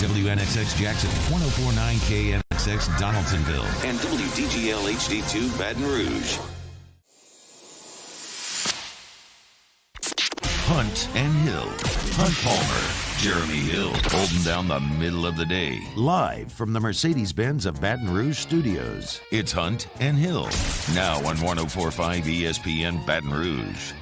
WNXX Jackson, 1049 KNXX Donaldsonville, and WDGL HD2 Baton Rouge. Hunt and Hill. Hunt Palmer, Jeremy Hill, holding down the middle of the day. Live from the Mercedes-Benz of Baton Rouge studios. It's Hunt and Hill. Now on 1045 ESPN Baton Rouge.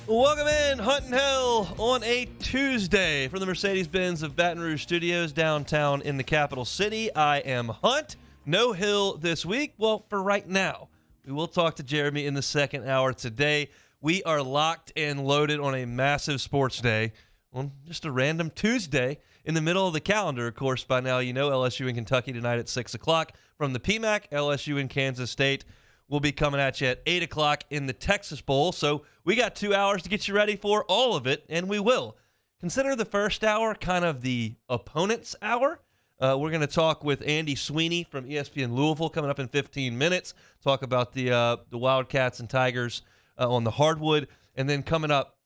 Welcome in, Hunt and Hill, on a Tuesday from the Mercedes-Benz of Baton Rouge Studios downtown in the capital city. I am Hunt. No Hill this week. Well, for right now. We will talk to Jeremy in the second hour today. We are locked and loaded on a massive sports day on just a random Tuesday in the middle of the calendar. Of course, by now you know LSU and Kentucky tonight at 6 o'clock. From the PMAC, LSU and Kansas State will be coming at you at 8 o'clock in the Texas Bowl. So we got 2 hours to get you ready for all of it, and we will. Consider the first hour kind of the opponent's hour. We're going to talk with Andy Sweeney from ESPN Louisville coming up in 15 minutes. Talk about the Wildcats and Tigers on the hardwood. And then coming up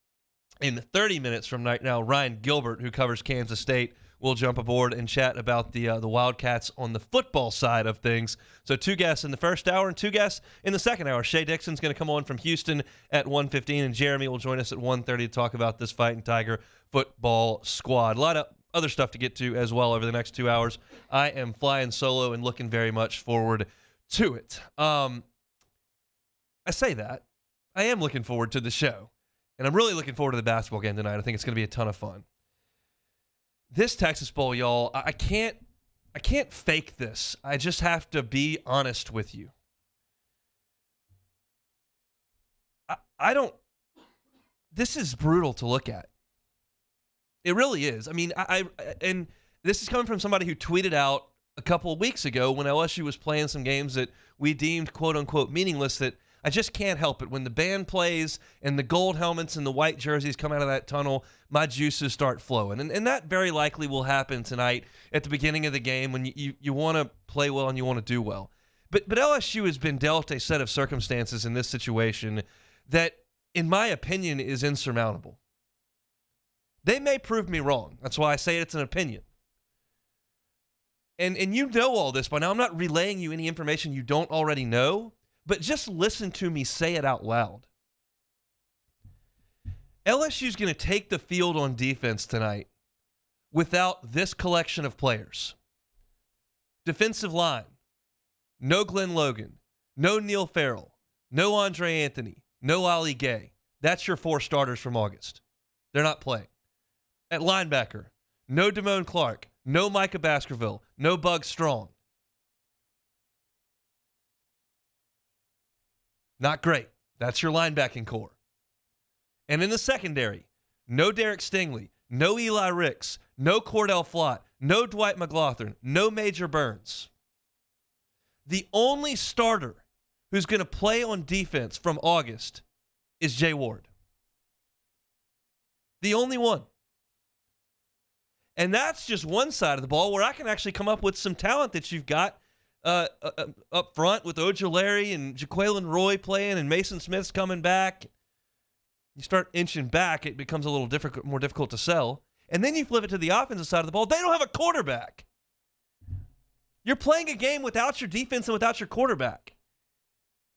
in 30 minutes from right now, Ryan Gilbert, who covers Kansas State, will jump aboard and chat about the Wildcats on the football side of things. So 2 guests in the first hour and 2 guests in the second hour. Shea Dixon's going to come on from Houston at 1:15, and Jeremy will join us at 1:30 to talk about this Fighting Tiger football squad. A lot of other stuff to get to as well over the next 2 hours. I am flying solo and looking very much forward to it. I say that. I am looking forward to the show. And I'm really looking forward to the basketball game tonight. I think it's going to be a ton of fun. This Texas Bowl, y'all, I can't fake this. I just have to be honest with you. I don't. This is brutal to look at. It really is. I mean, and this is coming from somebody who tweeted out a couple of weeks ago when LSU was playing some games that we deemed quote-unquote meaningless, that I just can't help it. When the band plays and the gold helmets and the white jerseys come out of that tunnel, my juices start flowing. And that very likely will happen tonight at the beginning of the game when you want to play well and you want to do well. But LSU has been dealt a set of circumstances in this situation that, in my opinion, is insurmountable. They may prove me wrong. That's why I say it's an opinion. And you know all this by now. I'm not relaying you any information you don't already know, but just listen to me say it out loud. LSU's going to take the field on defense tonight without this collection of players. Defensive line, no Glenn Logan, no Neil Farrell, no Andre Anthony, no Ali Gay. That's your 4 starters from August. They're not playing. At linebacker, no Damone Clark, no Micah Baskerville, no Bug Strong. Not great. That's your linebacking core. And in the secondary, no Derek Stingley, no Eli Ricks, no Cordell Flott, no Dwight McLaughlin, no Major Burns. The only starter who's going to play on defense from August is Jay Ward. The only one. And that's just one side of the ball where I can actually come up with some talent that you've got up front with Ojulari and Jaquelin Roy playing and Mason Smith's coming back. You start inching back, it becomes a little more difficult to sell. And then you flip it to the offensive side of the ball. They don't have a quarterback. You're playing a game without your defense and without your quarterback.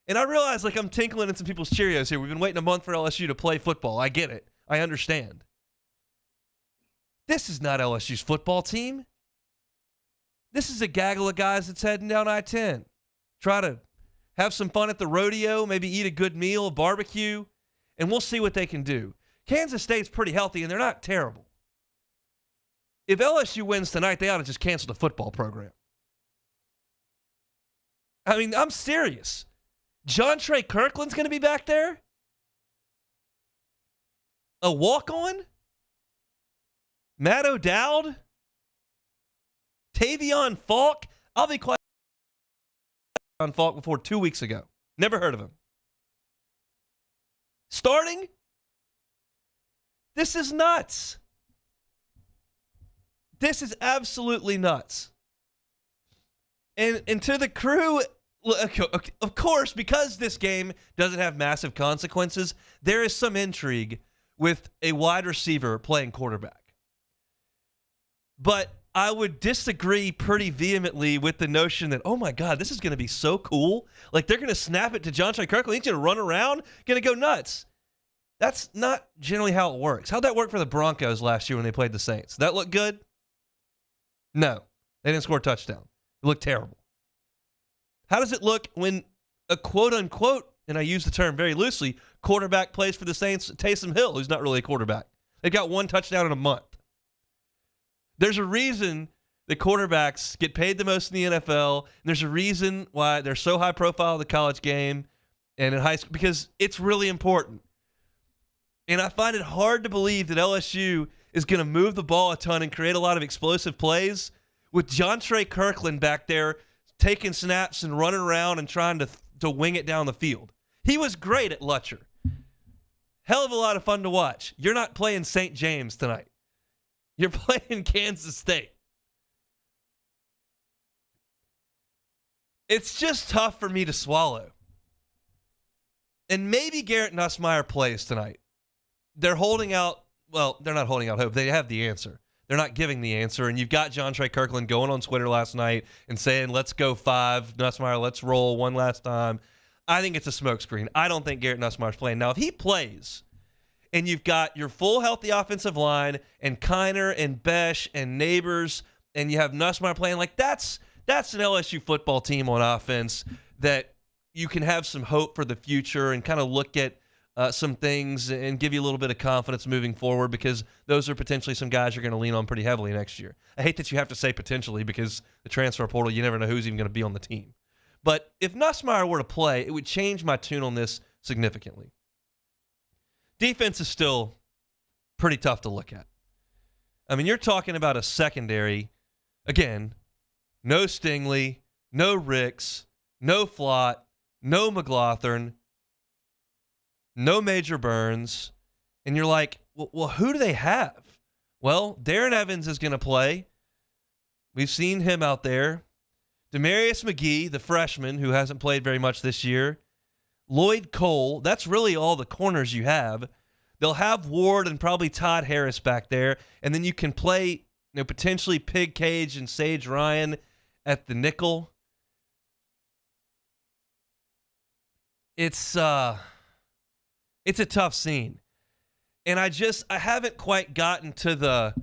And I realize, like, I'm tinkling in some people's Cheerios here. We've been waiting a month for LSU to play football. I get it. I understand. This is not LSU's football team. This is a gaggle of guys that's heading down I-10. Try to have some fun at the rodeo, maybe eat a good meal, a barbecue, and we'll see what they can do. Kansas State's pretty healthy, and they're not terrible. If LSU wins tonight, they ought to just cancel the football program. I mean, I'm serious. John Trey Kirkland's going to be back there? A walk-on? Matt O'Dowd? Tavion Falk? I'll be quite on Falk before 2 weeks ago. Never heard of him. Starting? This is nuts. This is absolutely nuts. And to the crew, of course, because this game doesn't have massive consequences, there is some intrigue with a wide receiver playing quarterback. But I would disagree pretty vehemently with the notion that, oh my God, this is going to be so cool. Like, they're going to snap it to Jontre Kirkland. He's going to run around, going to go nuts. That's not generally how it works. How'd that work for the Broncos last year when they played the Saints? That look good? No. They didn't score a touchdown. It looked terrible. How does it look when a quote-unquote, and I use the term very loosely, quarterback plays for the Saints, Taysom Hill, who's not really a quarterback? They got one touchdown in a month. There's a reason that quarterbacks get paid the most in the NFL, and there's a reason why they're so high profile in the college game and in high school, because it's really important. And I find it hard to believe that LSU is going to move the ball a ton and create a lot of explosive plays with Jontre Kirkland back there taking snaps and running around and trying to wing it down the field. He was great at Lutcher. Hell of a lot of fun to watch. You're not playing St. James tonight. You're playing Kansas State. It's just tough for me to swallow. And maybe Garrett Nussmeier plays tonight. They're holding out. Well, they're not holding out hope. They have the answer. They're not giving the answer. And you've got Jontre Kirkland going on Twitter last night and saying, let's go 5. Nussmeier, let's roll one last time. I think it's a smokescreen. I don't think Garrett Nussmeier's playing. Now, if he plays, and you've got your full healthy offensive line and Kiner and Besh and Neighbors, and you have Nussmeier playing, like that's an LSU football team on offense that you can have some hope for the future and kind of look at some things and give you a little bit of confidence moving forward, because those are potentially some guys you're going to lean on pretty heavily next year. I hate that you have to say potentially, because the transfer portal, you never know who's even going to be on the team. But if Nussmeier were to play, it would change my tune on this significantly. Defense is still pretty tough to look at. I mean, you're talking about a secondary, again, no Stingley, no Ricks, no Flott, no McLaughlin, no Major Burns, and you're like, well, who do they have? Well, Darren Evans is going to play. We've seen him out there. Demarius McGee, the freshman, who hasn't played very much this year. Lloyd Cole, that's really all the corners you have. They'll have Ward and probably Todd Harris back there, and then you can play, potentially Pig Cage and Sage Ryan at the nickel. It's a tough scene. And I haven't quite gotten to the,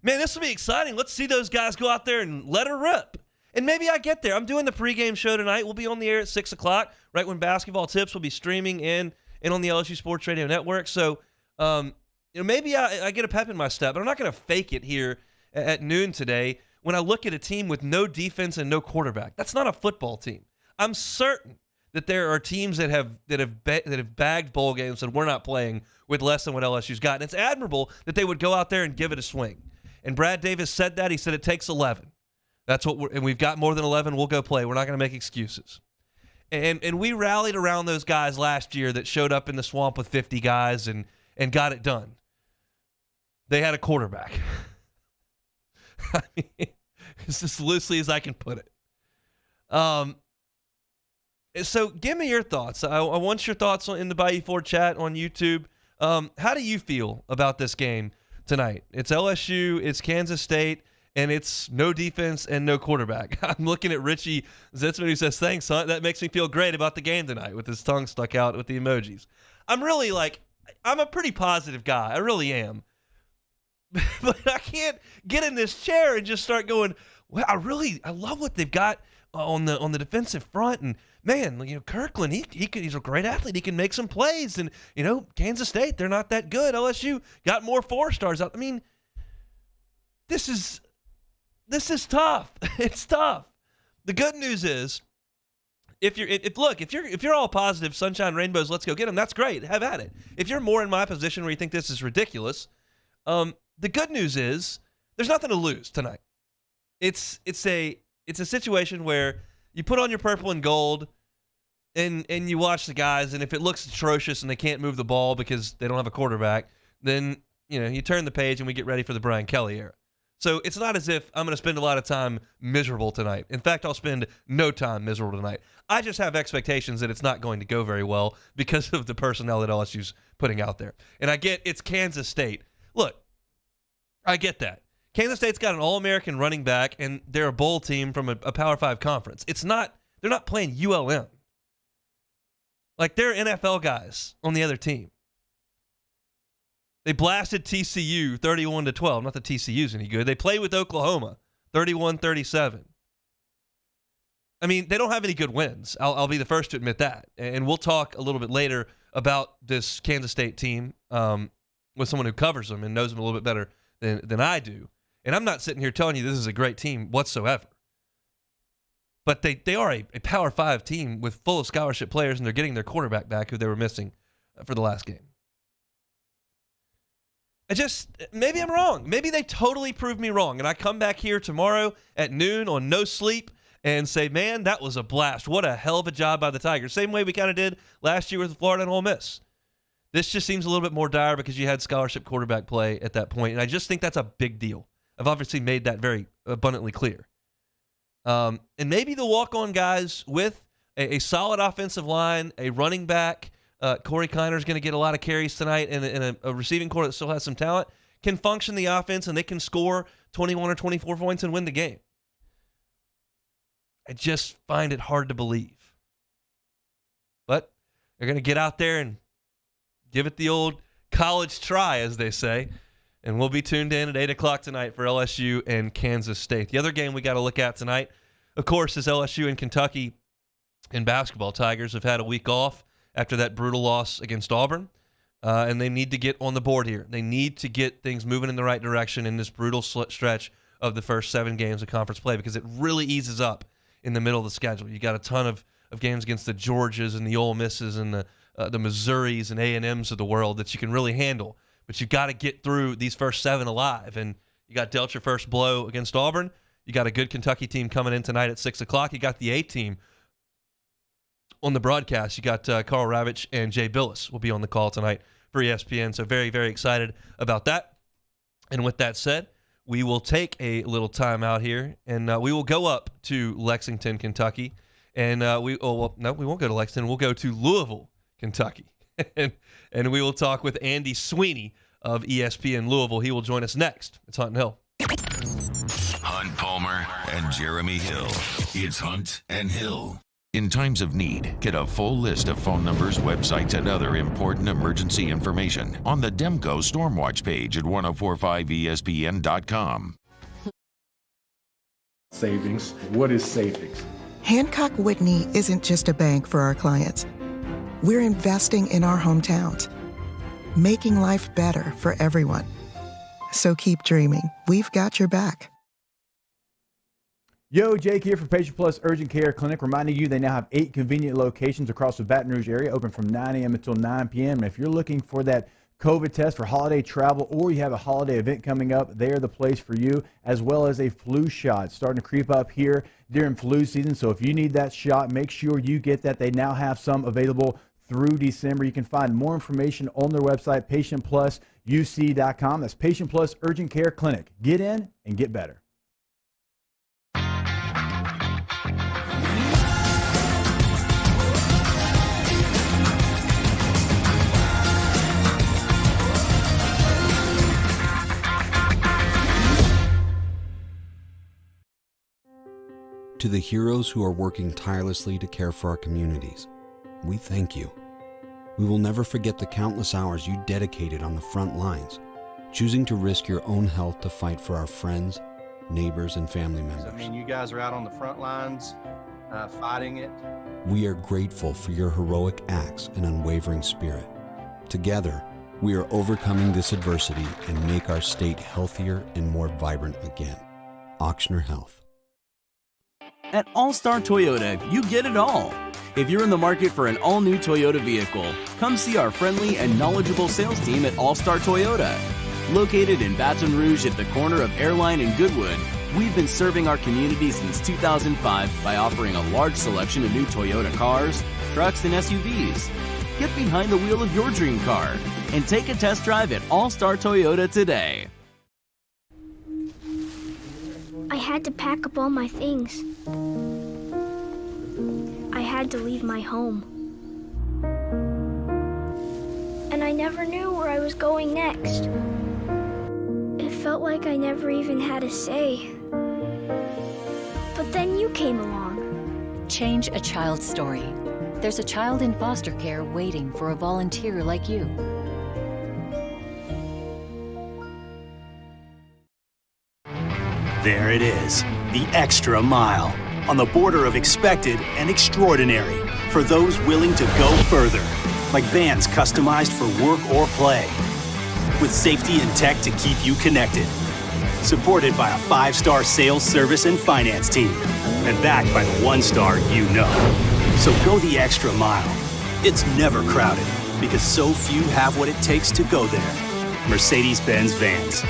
man, this will be exciting. Let's see those guys go out there and let her rip. And maybe I get there. I'm doing the pregame show tonight. We'll be on the air at 6 o'clock, right when Basketball Tips will be streaming in on the LSU Sports Radio Network. So, maybe I get a pep in my step, but I'm not going to fake it here at noon today when I look at a team with no defense and no quarterback. That's not a football team. I'm certain that there are teams that have bagged bowl games and we're not playing with less than what LSU's got. And it's admirable that they would go out there and give it a swing. And Brad Davis said that. He said it takes 11. That's what and we've got more than 11. We'll go play. We're not going to make excuses. And we rallied around those guys last year that showed up in the swamp with 50 guys and got it done. They had a quarterback. I mean, it's as loosely as I can put it. So give me your thoughts. I want your thoughts in the Bayou 4 chat on YouTube. How do you feel about this game tonight? It's LSU, it's Kansas State, and it's no defense and no quarterback. I'm looking at Richie Zitzman, who says, thanks, son. That makes me feel great about the game tonight, with his tongue stuck out with the emojis. I'm really I'm a pretty positive guy. I really am. But I can't get in this chair and just start going, well, I love what they've got on the defensive front. And man, Kirkland, he's a great athlete. He can make some plays. And, Kansas State, they're not that good. LSU got more 4-stars out. I mean, this is tough. It's tough. The good news is, if you're all positive, sunshine, rainbows, let's go get them. That's great. Have at it. If you're more in my position where you think this is ridiculous, the good news is there's nothing to lose tonight. It's a situation where you put on your purple and gold and you watch the guys, and if it looks atrocious and they can't move the ball because they don't have a quarterback, then you turn the page and we get ready for the Brian Kelly era. So it's not as if I'm going to spend a lot of time miserable tonight. In fact, I'll spend no time miserable tonight. I just have expectations that it's not going to go very well because of the personnel that LSU's putting out there. And I get it's Kansas State. Look, I get that. Kansas State's got an All-American running back, and they're a bowl team from a Power 5 conference. They're not playing ULM. Like, they're NFL guys on the other team. They blasted TCU 31-12. Not that TCU's any good. They played with Oklahoma 31-37. I mean, they don't have any good wins. I'll be the first to admit that. And we'll talk a little bit later about this Kansas State team with someone who covers them and knows them a little bit better than I do. And I'm not sitting here telling you this is a great team whatsoever. But they are a Power 5 team with full of scholarship players, and they're getting their quarterback back who they were missing for the last game. Maybe I'm wrong. Maybe they totally proved me wrong, and I come back here tomorrow at noon on no sleep and say, man, that was a blast. What a hell of a job by the Tigers. Same way we kind of did last year with Florida and Ole Miss. This just seems a little bit more dire because you had scholarship quarterback play at that point, and I just think that's a big deal. I've obviously made that very abundantly clear. And maybe the walk-on guys with a solid offensive line, a running back, Corey Kiner's going to get a lot of carries tonight, and a receiving core that still has some talent, can function the offense, and they can score 21 or 24 points and win the game. I just find it hard to believe. But they're going to get out there and give it the old college try, as they say. And we'll be tuned in at 8 o'clock tonight for LSU and Kansas State. The other game we got to look at tonight, of course, is LSU and Kentucky in basketball. Tigers have had a week off after that brutal loss against Auburn, and they need to get on the board here. They need to get things moving in the right direction in this brutal stretch of the first 7 games of conference play because it really eases up in the middle of the schedule. You got a ton of games against the Georgias and the Ole Misses and the Missouris and A&Ms of the world that you can really handle. But you got to get through these first 7 alive. And you got dealt your first blow against Auburn. You got a good Kentucky team coming in tonight at 6 o'clock. You got the A team on the broadcast. You got Carl Ravitch and Jay Billis will be on the call tonight for ESPN. So very, very excited about that. And with that said, we will take a little time out here, and we will go up to Lexington, Kentucky. And we won't go to Lexington. We'll go to Louisville, Kentucky. and we will talk with Andy Sweeney of ESPN Louisville. He will join us next. It's Hunt and Hill. Hunt Palmer and Jeremy Hill. It's Hunt and Hill. In times of need, get a full list of phone numbers, websites, and other important emergency information on the Demco Stormwatch page at 1045ESPN.com. Savings. What is savings? Hancock Whitney isn't just a bank for our clients. We're investing in our hometowns, making life better for everyone. So keep dreaming. We've got your back. Yo, Jake here for Patient Plus Urgent Care Clinic, reminding you they now have 8 convenient locations across the Baton Rouge area, open from 9 a.m. until 9 p.m. And if you're looking for that COVID test for holiday travel, or you have a holiday event coming up, they're the place for you, as well as a flu shot starting to creep up here during flu season. So if you need that shot, make sure you get that. They now have some available through December. You can find more information on their website, patientplusuc.com. That's Patient Plus Urgent Care Clinic. Get in and get better. To the heroes who are working tirelessly to care for our communities, we thank you. We will never forget the countless hours you dedicated on the front lines, choosing to risk your own health to fight for our friends, neighbors, and family members. I mean, you guys are out on the front lines fighting it. We are grateful for your heroic acts and unwavering spirit. Together, we are overcoming this adversity and make our state healthier and more vibrant again. Ochsner Health. At All-Star Toyota, you get it all. If you're in the market for an all-new Toyota vehicle, come see our friendly and knowledgeable sales team at All-Star Toyota. Located in Baton Rouge at the corner of Airline and Goodwood, we've been serving our community since 2005 by offering a large selection of new Toyota cars, trucks, and SUVs. Get behind the wheel of your dream car and take a test drive at All-Star Toyota today. had to pack up all my things. I had to leave my home. And I never knew where I was going next. It felt like I never even had a say. But then you came along. Change a child's story. There's a child in foster care waiting for a volunteer like you. There it is, the extra mile, on the border of expected and extraordinary for those willing to go further, like vans customized for work or play, with safety and tech to keep you connected. Supported by a 5-star sales, service, and finance team, and backed by the 1-star you know. So go the extra mile. It's never crowded, because so few have what it takes to go there. Mercedes-Benz Vans.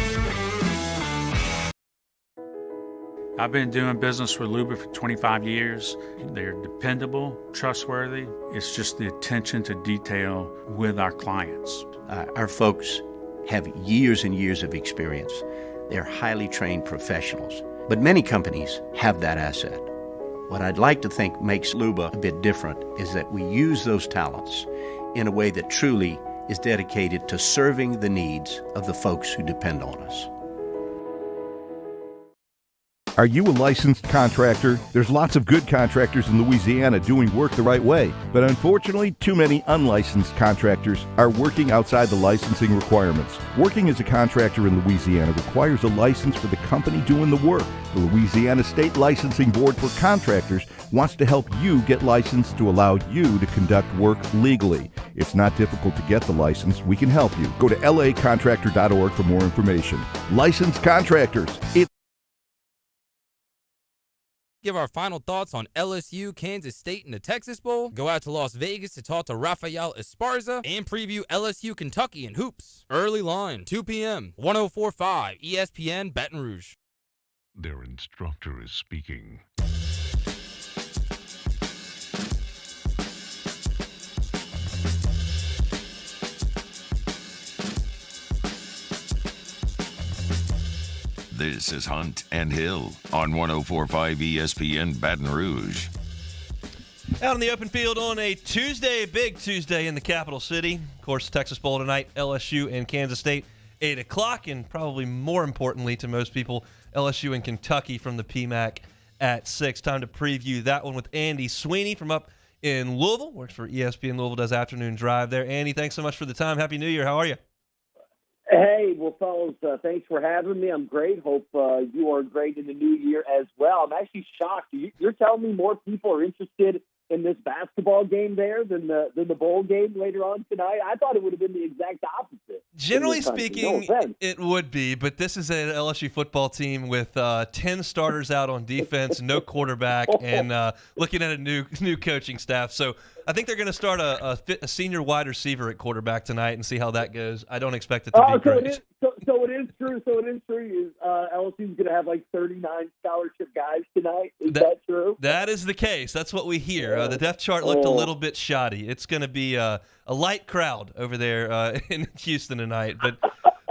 I've been doing business with Luba for 25 years. They're dependable, trustworthy. It's just the attention to detail with our clients. Our folks have years and years of experience. They're highly trained professionals. But many companies have that asset. What I'd like to think makes Luba a bit different is that we use those talents in a way that truly is dedicated to serving the needs of the folks who depend on us. Are you a licensed contractor? There's lots of good contractors in Louisiana doing work the right way, but unfortunately, too many unlicensed contractors are working outside the licensing requirements. Working as a contractor in Louisiana requires a license for the company doing the work. The Louisiana State Licensing Board for Contractors wants to help you get licensed to allow you to conduct work legally. It's not difficult to get the license. We can help you. Go to lacontractor.org for more information. Licensed contractors. Give our final thoughts on LSU, Kansas State, and the Texas Bowl. Go out to Las Vegas to talk to Rafael Esparza and preview LSU, Kentucky, and hoops. Early line, 2 p.m., 104.5 ESPN Baton Rouge. Their instructor is speaking. This is Hunt and Hill on 104.5 ESPN Baton Rouge. Out in the open field on a Tuesday, big Tuesday in the capital city. Of course, Texas Bowl tonight, LSU and Kansas State, 8 o'clock. And probably more importantly to most people, LSU and Kentucky from the PMAC at 6. Time to preview that one with Andy Sweeney from up in Louisville. Works for ESPN Louisville, does afternoon drive there. Andy, thanks so much for the time. Happy New Year. How are you? Hey, well, fellas, thanks for having me. I'm great. Hope you are great in the new year as well. I'm actually shocked. You're telling me more people are interested in this basketball game there than the bowl game later on tonight? I thought it would have been the exact opposite. Generally speaking, it would be, but this is an LSU football team with 10 starters out on defense, no quarterback, and looking at a new coaching staff. So I think they're going to start a senior wide receiver at quarterback tonight and see how that goes. I don't expect it to be great. So it is true. LSU's going to have like 39 scholarship guys tonight. Is that true? That is the case. That's what we hear. The depth chart looked a little bit shoddy. It's going to be a light crowd over there in Houston tonight. But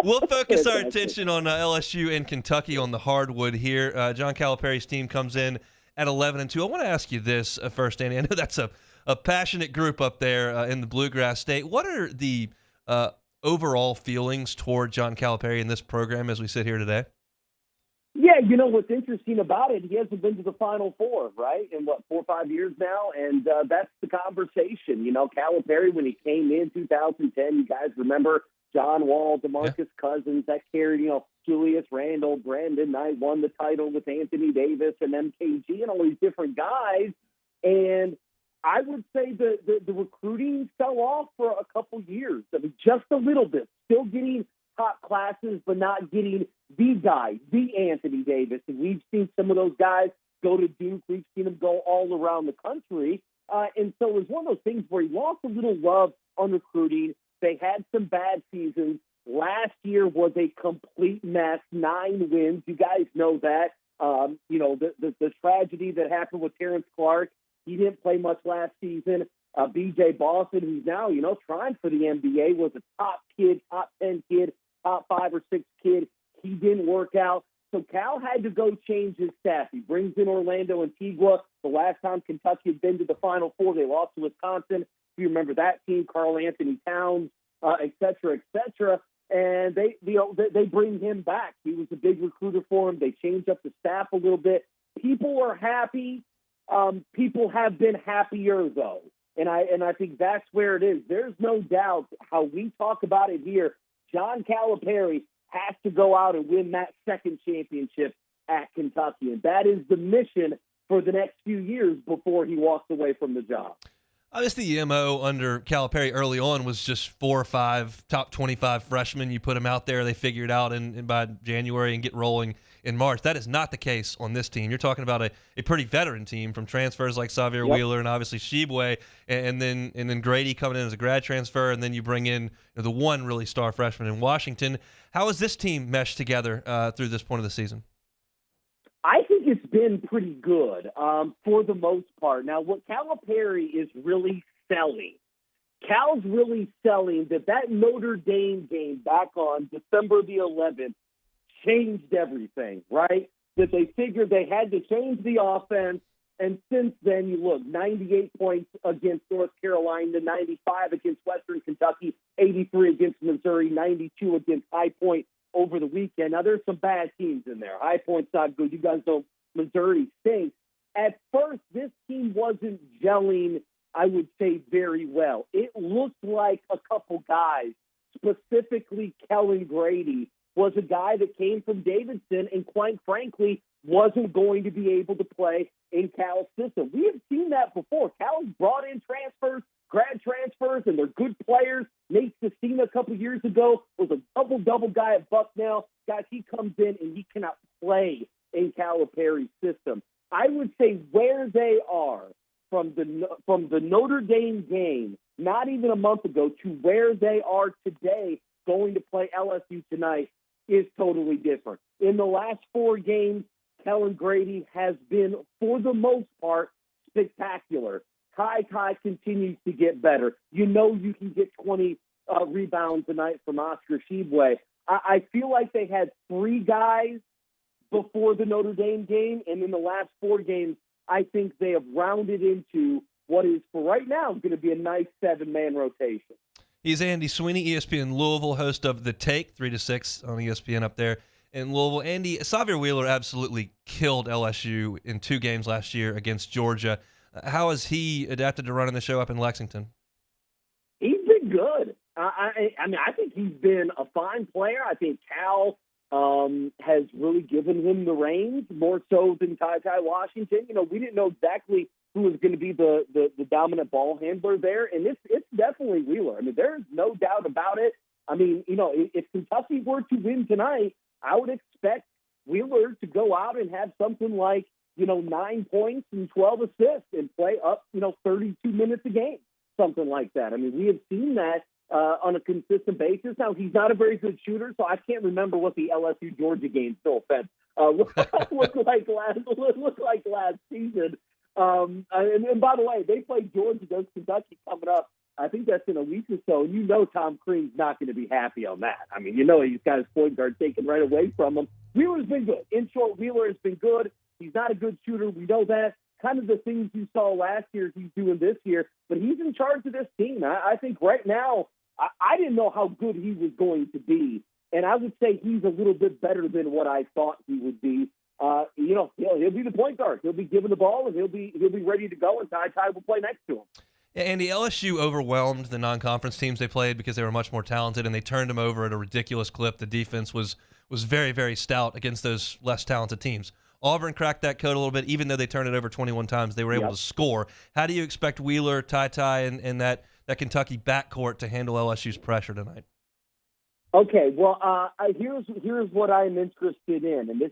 we'll focus our attention on LSU and Kentucky on the hardwood here. John Calipari's team comes in at 11-2. I want to ask you this first, Andy. I know that's a passionate group up there in the Bluegrass State. What are the overall feelings toward John Calipari in this program as we sit here today? Yeah, what's interesting about it, he hasn't been to the Final Four, right, in 4 or 5 years now, and that's the conversation. Calipari, when he came in 2010, you guys remember John Wall, DeMarcus Cousins, that carried, Julius Randle, Brandon Knight won the title with Anthony Davis and MKG and all these different guys, and I would say the recruiting fell off for a couple years. I mean, just a little bit. Still getting top classes, but not getting the guy, the Anthony Davis. And we've seen some of those guys go to Duke. We've seen them go all around the country. And so it was one of those things where he lost a little love on recruiting. They had some bad seasons. Last year was a complete mess, 9 wins. You guys know that. The tragedy that happened with Terrence Clark. He didn't play much last season. B.J. Boston, who's now, trying for the NBA, was a top kid, top 10 kid, top 5 or 6 kid. He didn't work out. So Cal had to go change his staff. He brings in Orlando Antigua. The last time Kentucky had been to the Final Four, they lost to Wisconsin. If you remember that team, Karl Anthony Towns, et cetera, et cetera. And they bring him back. He was a big recruiter for him. They changed up the staff a little bit. People are happy. People have been happier, though. And I think that's where it is. There's no doubt how we talk about it here. John Calipari has to go out and win that second championship at Kentucky. And that is the mission for the next few years before he walks away from the job. Obviously, the MO under Calipari early on was just 4 or 5 top 25 freshmen. You put them out there, they figure it out and by January and get rolling in March. That is not the case on this team. You're talking about a pretty veteran team from transfers like Xavier Wheeler and obviously Shibwe, and then Grady coming in as a grad transfer, and then you bring in the one really star freshman in Washington. How has this team meshed together through this point of the season? I think it's been pretty good for the most part. Now, what Calipari is really selling, Cal's really selling that Notre Dame game back on December the 11th changed everything, right? That they figured they had to change the offense, and since then, you look, 98 points against North Carolina, 95 against Western Kentucky, 83 against Missouri, 92 against High Point over the weekend. Now, there's some bad teams in there. High Point's not good. You guys know Missouri stinks. At first, this team wasn't gelling, I would say, very well. It looked like a couple guys, specifically Kellen Grady, was a guy that came from Davidson and, quite frankly, wasn't going to be able to play in Cal's system. We have seen that before. Cal's brought in transfers, grad transfers, and they're good players. Nate Sestina a couple years ago was a double-double guy at Bucknell. Guys, he comes in and he cannot play in Calipari's system. I would say where they are from the Notre Dame game, not even a month ago, to where they are today going to play LSU tonight is totally different. In the last 4 games, Kellen Grady has been, for the most part, spectacular. Ty continues to get better. You know you can get 20 rebounds a night from Oscar Shibwe. I feel like they had 3 guys before the Notre Dame game, and in the last 4 games, I think they have rounded into what is, for right now, going to be a nice 7-man rotation. He's Andy Sweeney, ESPN Louisville, host of The Take, 3 to 6 on ESPN up there in Louisville. Andy, Xavier Wheeler absolutely killed LSU in 2 games last year against Georgia. How has he adapted to running the show up in Lexington? He's been good. I mean, I think he's been a fine player. I think Cal has really given him the reins more so than Ty Washington. You know, we didn't know exactly who was going to be the dominant ball handler there, and it's definitely Wheeler. I mean, there's no doubt about it. I mean, you know, if Kentucky were to win tonight, I would expect Wheeler to go out and have something like, 9 points and 12 assists and play up, 32 minutes a game, something like that. I mean, we have seen that on a consistent basis. Now, he's not a very good shooter, so I can't remember what the LSU-Georgia game, no offense, looked like last season. And by the way, they play Georgia against Kentucky coming up. I think that's in a week or so. And Tom Crean's not going to be happy on that. I mean, he's got his point guard taken right away from him. Wheeler's been good. In short, Wheeler has been good. He's not a good shooter. We know that. Kind of the things you saw last year, he's doing this year. But he's in charge of this team. I think right now, I didn't know how good he was going to be. And I would say he's a little bit better than what I thought he would be. He'll be the point guard. He'll be given the ball, and he'll be ready to go, and Ty will play next to him. And the LSU overwhelmed the non-conference teams they played because they were much more talented, and they turned them over at a ridiculous clip. The defense was very, very stout against those less talented teams. Auburn cracked that code a little bit, even though they turned it over 21 times. They were able to score. How do you expect Wheeler, Ty, and that Kentucky backcourt to handle LSU's pressure tonight? Okay, well, here's what I'm interested in, and this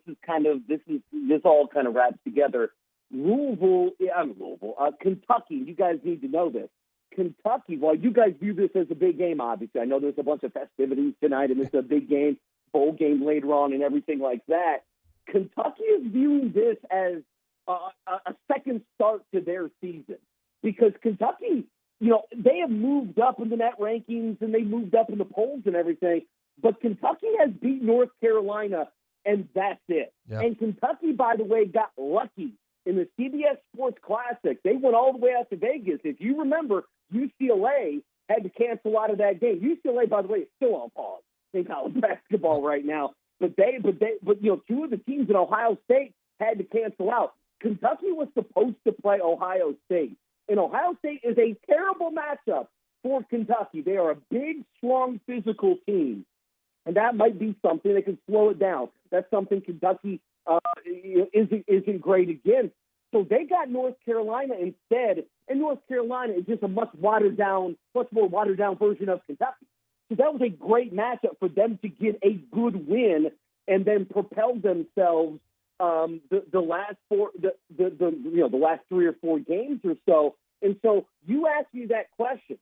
all kind of wraps together. Kentucky, you guys need to know this. Kentucky, well, you guys view this as a big game, obviously. I know there's a bunch of festivities tonight, and it's a big game, bowl game later on, and everything like that. Kentucky is viewing this as a second start to their season because Kentucky, they have moved up in the net rankings and they moved up in the polls and everything, but Kentucky has beat North Carolina and that's it. Yeah. And Kentucky, by the way, got lucky in the CBS Sports Classic. They went all the way out to Vegas. If you remember, UCLA had to cancel out of that game. UCLA, by the way, is still on pause in college basketball right now. But two of the teams in Ohio State had to cancel out. Kentucky was supposed to play Ohio State, and Ohio State is a terrible matchup for Kentucky. They are a big, strong, physical team, and that might be something that can slow it down. That's something Kentucky isn't great against. So they got North Carolina instead, and North Carolina is just a much more watered down version of Kentucky. So that was a great matchup for them to get a good win and then propel themselves the last 3 or 4 games or so. And so you asked me that question,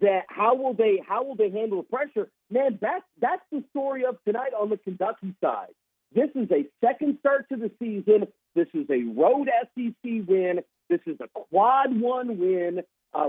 that how will they handle the pressure? Man, that's the story of tonight on the Kentucky side. This is a second start to the season. This is a road SEC win. This is a quad 1 win.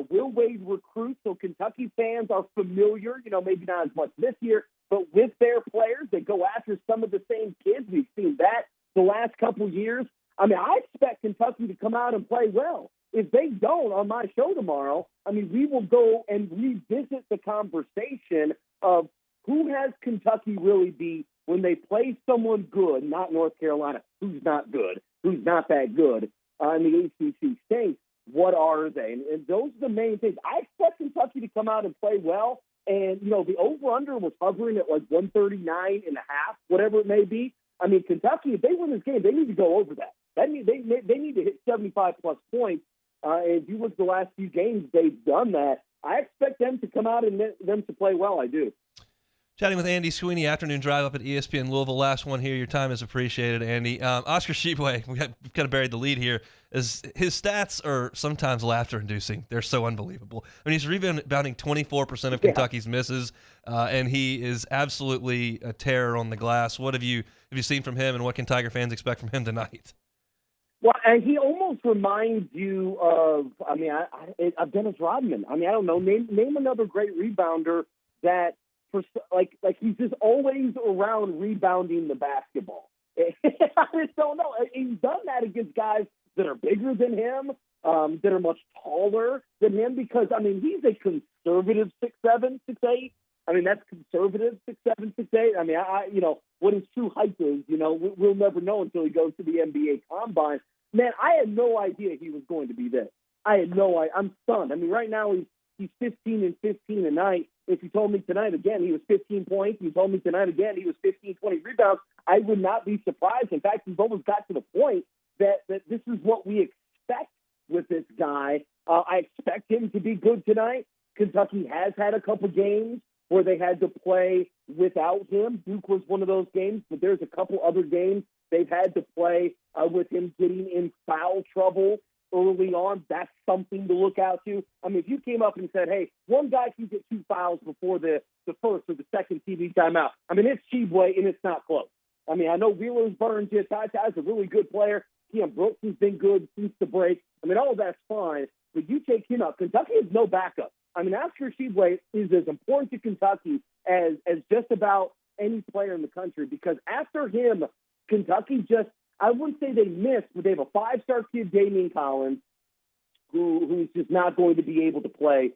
Will Wade recruit, so Kentucky fans are familiar, maybe not as much this year, but with their players. They go after some of the same kids. We've seen that the last couple years. I mean, I expect Kentucky to come out and play well. If they don't, on my show tomorrow, we will go and revisit the conversation of who has Kentucky really beat when they play someone good, not North Carolina, who's not good, who's not that good in the ACC states. What are they? And those are the main things. I expect Kentucky to come out and play well. And, the over-under was hovering at like 139.5, whatever it may be. Kentucky, if they win this game, they need to go over that. They need to hit 75-plus points. If you look at the last few games, they've done that. I expect them to come out and them to play well. I do. Chatting with Andy Sweeney, afternoon drive up at ESPN Louisville. Last one here. Your time is appreciated, Andy. Oscar Tshiebwe, we've kind of buried the lead here. His stats are sometimes laughter-inducing. They're so unbelievable. He's rebounding 24% of Kentucky's misses, and he is absolutely a terror on the glass. What have you seen from him, and what can Tiger fans expect from him tonight? Well, and he almost reminds you of, of Dennis Rodman. I don't know. Name another great rebounder that, he's just always around rebounding the basketball. I just don't know. He's done that against guys that are bigger than him, that are much taller than him, because, he's a conservative 6'7", 6'8". That's conservative 6'7", 6'8". What his true height is, we'll never know until he goes to the NBA Combine. Man, I had no idea he was going to be this. I'm stunned. Right now he's 15 and 15 a night. If you told me tonight again he was 15 points, you told me tonight again he was 15, 20 rebounds, I would not be surprised. In fact, we've almost got to the point that this is what we expect with this guy. I expect him to be good tonight. Kentucky has had a couple games where they had to play without him. Duke was one of those games, but there's a couple other games they've had to play with him getting in foul trouble early on. That's something to look out to. If you came up and said, hey, one guy can get 2 fouls before the first or the second TV timeout, it's Tshiebwe, and it's not close. I know Wheeler's burned you. Ty's a really good player. Keon Brooks has been good since the break. All of that's fine, but you take him out. Kentucky has no backup. Oscar Tshiebwe is as important to Kentucky as just about any player in the country, because after him, Kentucky I wouldn't say they missed, but they have a 5-star kid, Damian Collins, who's just not going to be able to play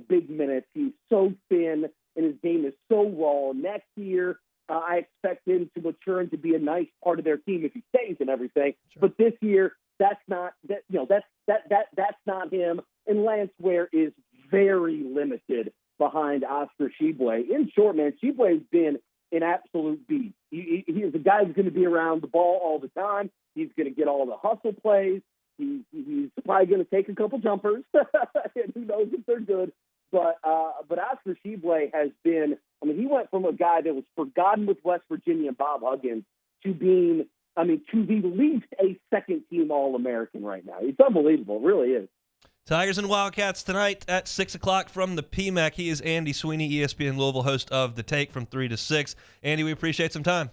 big minutes. He's so thin, and his game is so raw. Next year, I expect him to mature and to be a nice part of their team if he stays and everything. Sure. But this year, that's not him. And Lance Ware is very limited behind Oscar Tshiebwe. In short, man, Tshiebwe's been an absolute beast. He is a guy who's going to be around the ball all the time. He's going to get all the hustle plays. He's probably going to take a couple jumpers. And who knows if they're good. But Oscar Tshiebwe has been, he went from a guy that was forgotten with West Virginia and Bob Huggins to being, to be at least a second-team All-American right now. It's unbelievable. It really is. Tigers and Wildcats tonight at 6 o'clock from the PMAC. He is Andy Sweeney, ESPN Louisville, host of The Take from 3 to 6. Andy, we appreciate some time.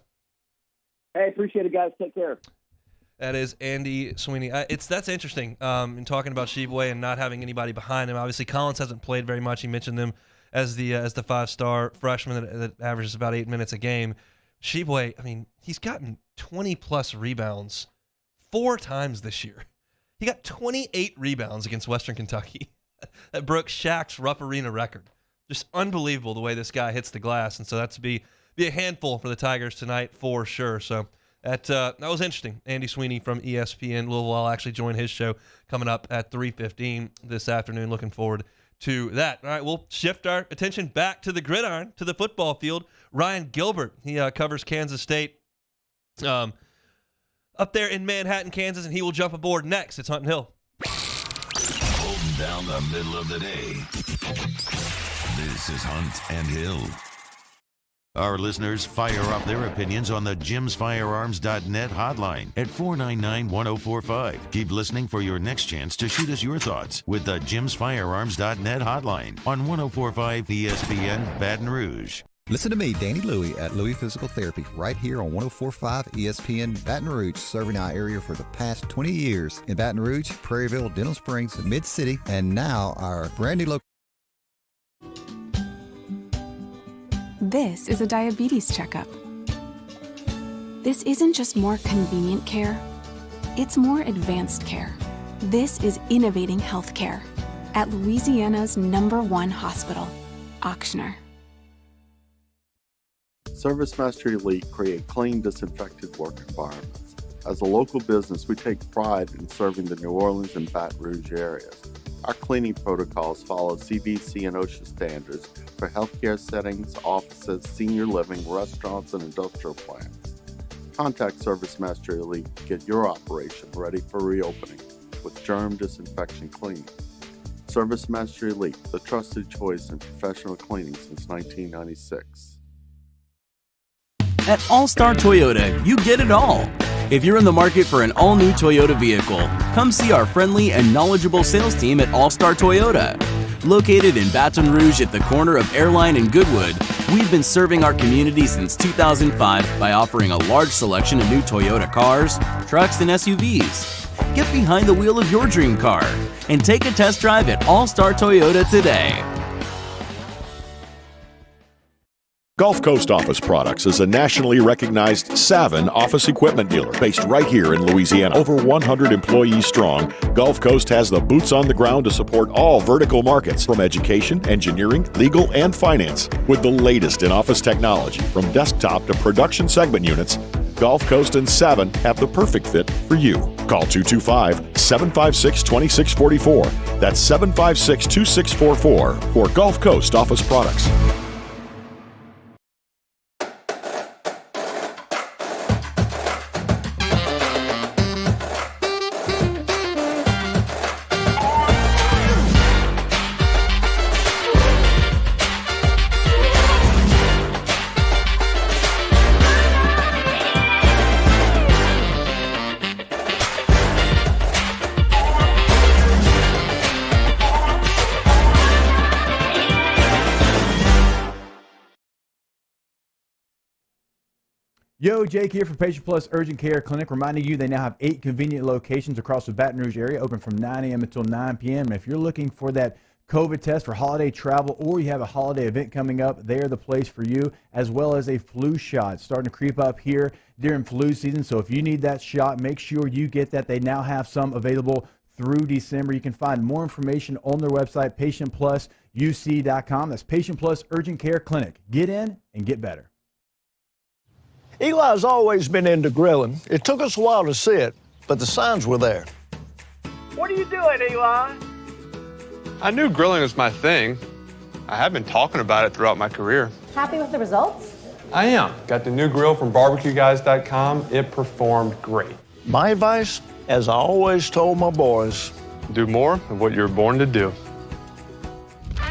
Hey, appreciate it, guys. Take care. That is Andy Sweeney. That's interesting in talking about Tshiebwe and not having anybody behind him. Obviously, Collins hasn't played very much. He mentioned him as the 5-star freshman that averages about 8 minutes a game. Sheboy, I mean, he's gotten 20-plus rebounds 4 times this year. He got 28 rebounds against Western Kentucky. That broke Shaq's Rupp Arena record. Just unbelievable the way this guy hits the glass, and so that's to be a handful for the Tigers tonight for sure. So that was interesting. Andy Sweeney from ESPN Louisville. I'll actually join his show coming up at 3:15 this afternoon. Looking forward to that. All right, we'll shift our attention back to the gridiron, to the football field. Ryan Gilbert, he covers Kansas State up there in Manhattan, Kansas, and he will jump aboard next. It's Hunt and Hill. Holding down the middle of the day. This is Hunt and Hill. Our listeners fire off their opinions on the jimsfirearms.net hotline at 499-1045. Keep listening for your next chance to shoot us your thoughts with the jimsfirearms.net hotline on 1045 ESPN Baton Rouge. Listen to me, Danny Louie, at Louie Physical Therapy, right here on 1045 ESPN Baton Rouge, serving our area for the past 20 years in Baton Rouge, Prairieville, Denham Springs, Mid-City, and now our brand new location. This is a diabetes checkup. This isn't just more convenient care, it's more advanced care. This is innovating healthcare at Louisiana's #1 hospital, Ochsner. ServiceMaster Elite create clean, disinfected work environments. As a local business, we take pride in serving the New Orleans and Baton Rouge areas. Our cleaning protocols follow CDC and OSHA standards for healthcare settings, offices, senior living, restaurants, and industrial plants. Contact ServiceMaster Elite to get your operation ready for reopening with germ disinfection cleaning. ServiceMaster Elite, the trusted choice in professional cleaning since 1996. At All-Star Toyota, you get it all. If you're in the market for an all-new Toyota vehicle, come see our friendly and knowledgeable sales team at All-Star Toyota. Located in Baton Rouge at the corner of Airline and Goodwood, we've been serving our community since 2005 by offering a large selection of new Toyota cars, trucks, and SUVs. Get behind the wheel of your dream car and take a test drive at All-Star Toyota today. Gulf Coast Office Products is a nationally recognized Savin office equipment dealer based right here in Louisiana. Over 100 employees strong, Gulf Coast has the boots on the ground to support all vertical markets, from education, engineering, legal, and finance. With the latest in office technology, from desktop to production segment units, Gulf Coast and Savin have the perfect fit for you. Call 225-756-2644. That's 756-2644 for Gulf Coast Office Products. Yo, Jake here for Patient Plus Urgent Care Clinic, reminding you they now have 8 convenient locations across the Baton Rouge area, open from 9 a.m. until 9 p.m. And if you're looking for that COVID test for holiday travel, or you have a holiday event coming up, they're the place for you, as well as a flu shot. It's starting to creep up here during flu season, so if you need that shot, make sure you get that. They now have some available through December. You can find more information on their website, patientplusuc.com. That's Patient Plus Urgent Care Clinic. Get in and get better. Eli's always been into grilling. It took us a while to see it, but the signs were there. What are you doing, Eli? I knew grilling was my thing. I have been talking about it throughout my career. Happy with the results? I am. Got the new grill from barbecueguys.com. It performed great. My advice, as I always told my boys, do more of what you were born to do.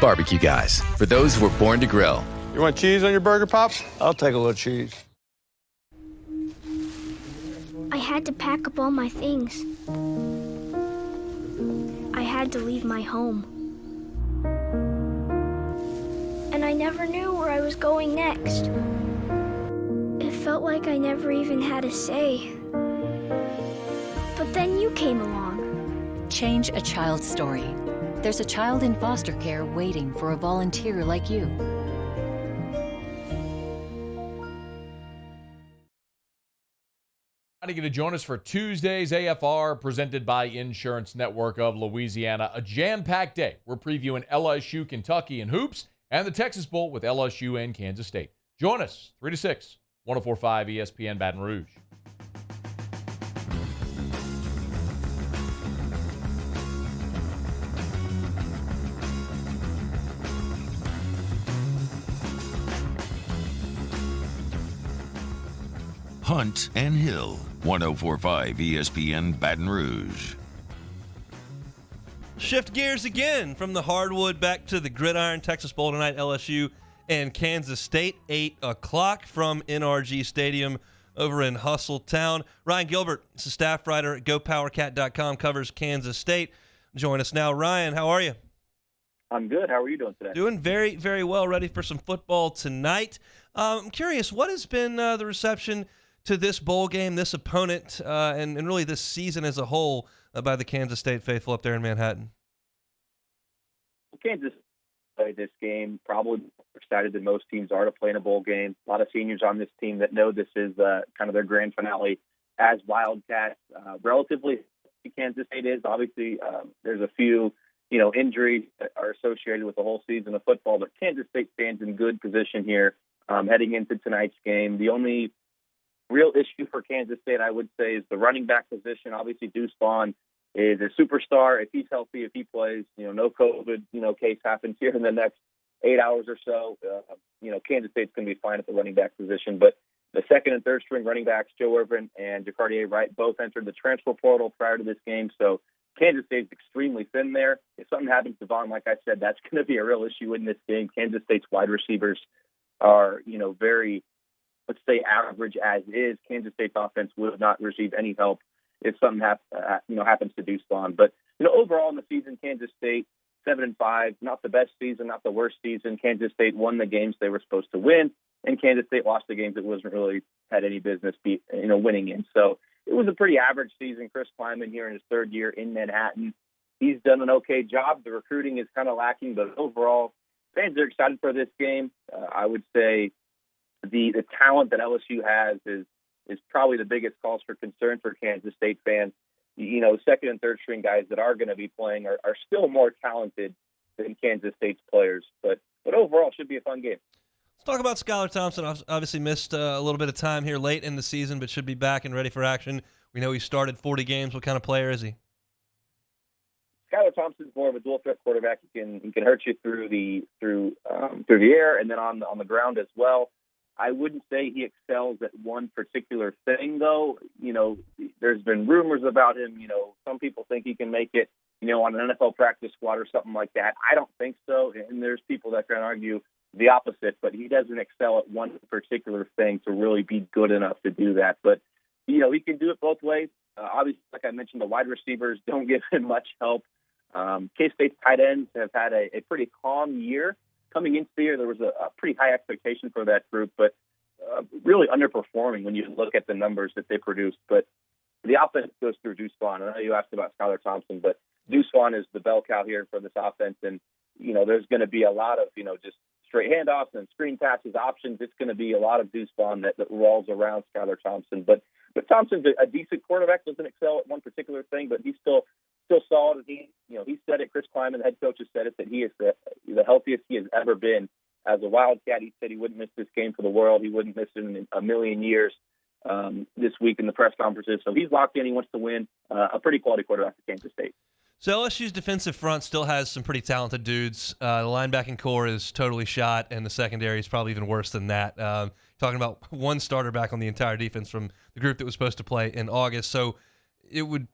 Barbecue Guys, for those who were born to grill. You want cheese on your burger, Pops? I'll take a little cheese. I had to pack up all my things. I had to leave my home. And I never knew where I was going next. It felt like I never even had a say. But then you came along. Change a child's story. There's a child in foster care waiting for a volunteer like you. Going to join us for Tuesday's AFR presented by Insurance Network of Louisiana. A jam-packed day. We're previewing LSU, Kentucky, and hoops, and the Texas Bowl with LSU and Kansas State. Join us 3 to 6, 104.5 ESPN Baton Rouge. Hunt and Hill, 104.5 ESPN Baton Rouge. Shift gears again from the hardwood back to the gridiron. Texas Bowl tonight, LSU and Kansas State, 8 o'clock from NRG Stadium over in Hustletown. Ryan Gilbert is a staff writer at GoPowerCat.com, covers Kansas State. Join us now. Ryan, how are you? I'm good. How are you doing today? Doing very, very well, ready for some football tonight. I'm curious, what has been the reception to this bowl game, this opponent, and really this season as a whole by the Kansas State faithful up there in Manhattan? Kansas played this game probably more excited than most teams are to play in a bowl game. A lot of seniors on this team that know this is kind of their grand finale as Wildcats. Relatively, Kansas State is. Obviously, there's a few injuries that are associated with the whole season of football, but Kansas State stands in good position here heading into tonight's game. The only real issue for Kansas State, I would say, is the running back position. Obviously, Deuce Vaughn is a superstar. If he's healthy, if he plays, no COVID, case happens here in the next 8 hours or so, Kansas State's going to be fine at the running back position. But the second and third string running backs, Joe Irvin and Jacardier Wright, both entered the transfer portal prior to this game. So Kansas State's extremely thin there. If something happens to Vaughn, like I said, that's going to be a real issue in this game. Kansas State's wide receivers are, very, let's say, average as is. Kansas State's offense would not receive any help if something happens to Deuce Vaughn. But overall in the season, Kansas State 7-5, not the best season, not the worst season. Kansas State won the games they were supposed to win, and Kansas State lost the games it wasn't really had any business winning in. So it was a pretty average season. Chris Kleiman here in his third year in Manhattan, he's done an okay job. The recruiting is kind of lacking, but overall, fans are excited for this game. I would say the talent that LSU has is probably the biggest cause for concern for Kansas State fans. Second and third string guys that are going to be playing are still more talented than Kansas State's players. But overall, it should be a fun game. Let's talk about Skylar Thompson. Obviously missed a little bit of time here late in the season, but should be back and ready for action. We know he started 40 games. What kind of player is he? Skylar Thompson's more of a dual threat quarterback. He can hurt you through the air and then on the ground as well. I wouldn't say he excels at one particular thing, though. There's been rumors about him. Some people think he can make it, on an NFL practice squad or something like that. I don't think so. And there's people that can argue the opposite, but he doesn't excel at one particular thing to really be good enough to do that. But, he can do it both ways. Obviously, like I mentioned, the wide receivers don't give him much help. K-State's tight ends have had a pretty calm year. Coming into the year, there was a pretty high expectation for that group, but really underperforming when you look at the numbers that they produced. But the offense goes through Deuce Vaughn. I know you asked about Skylar Thompson, but Deuce Vaughn is the bell cow here for this offense. And, there's going to be a lot of, just straight handoffs and screen passes, options. It's going to be a lot of Deuce Vaughn that revolves around Skylar Thompson. But Thompson's a decent quarterback, doesn't excel at one particular thing, but he's still solid. He said it. Chris Kleiman, the head coach, has said it, that he is the healthiest he has ever been as a Wildcat. He said he wouldn't miss this game for the world. He wouldn't miss it in a million years this week in the press conferences. So he's locked in. He wants to win. A pretty quality quarterback for Kansas State. So LSU's defensive front still has some pretty talented dudes. The linebacking core is totally shot, and the secondary is probably even worse than that. Talking about one starter back on the entire defense from the group that was supposed to play in August. So it would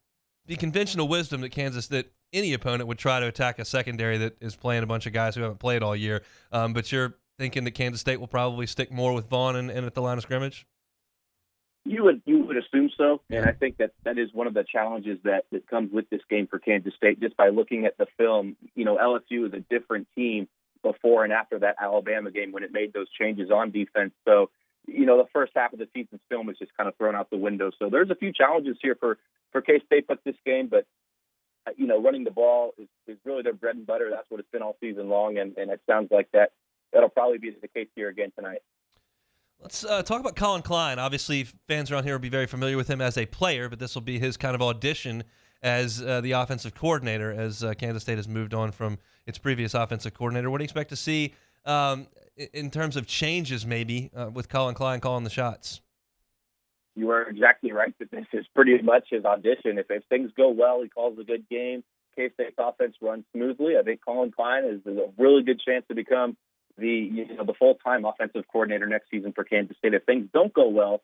be conventional wisdom that any opponent would try to attack a secondary that is playing a bunch of guys who haven't played all year. But you're thinking that Kansas State will probably stick more with Vaughn and at the line of scrimmage? You would assume so, and I think that is one of the challenges that comes with this game for Kansas State. Just by looking at the film, LSU is a different team before and after that Alabama game when it made those changes on defense. So, the first half of the season's film is just kind of thrown out the window. So there's a few challenges here for K-State with this game, but running the ball is really their bread and butter. That's what it's been all season long, and it sounds like that'll probably be the case here again tonight. Let's talk about Colin Klein. Obviously, fans around here will be very familiar with him as a player, but this will be his kind of audition as the offensive coordinator as Kansas State has moved on from its previous offensive coordinator. What do you expect to see in terms of changes maybe with Colin Klein calling the shots? You are exactly right that this is pretty much his audition. If things go well, he calls a good game, K-State's offense runs smoothly, I think Colin Klein is a really good chance to become the full-time offensive coordinator next season for Kansas State. If things don't go well,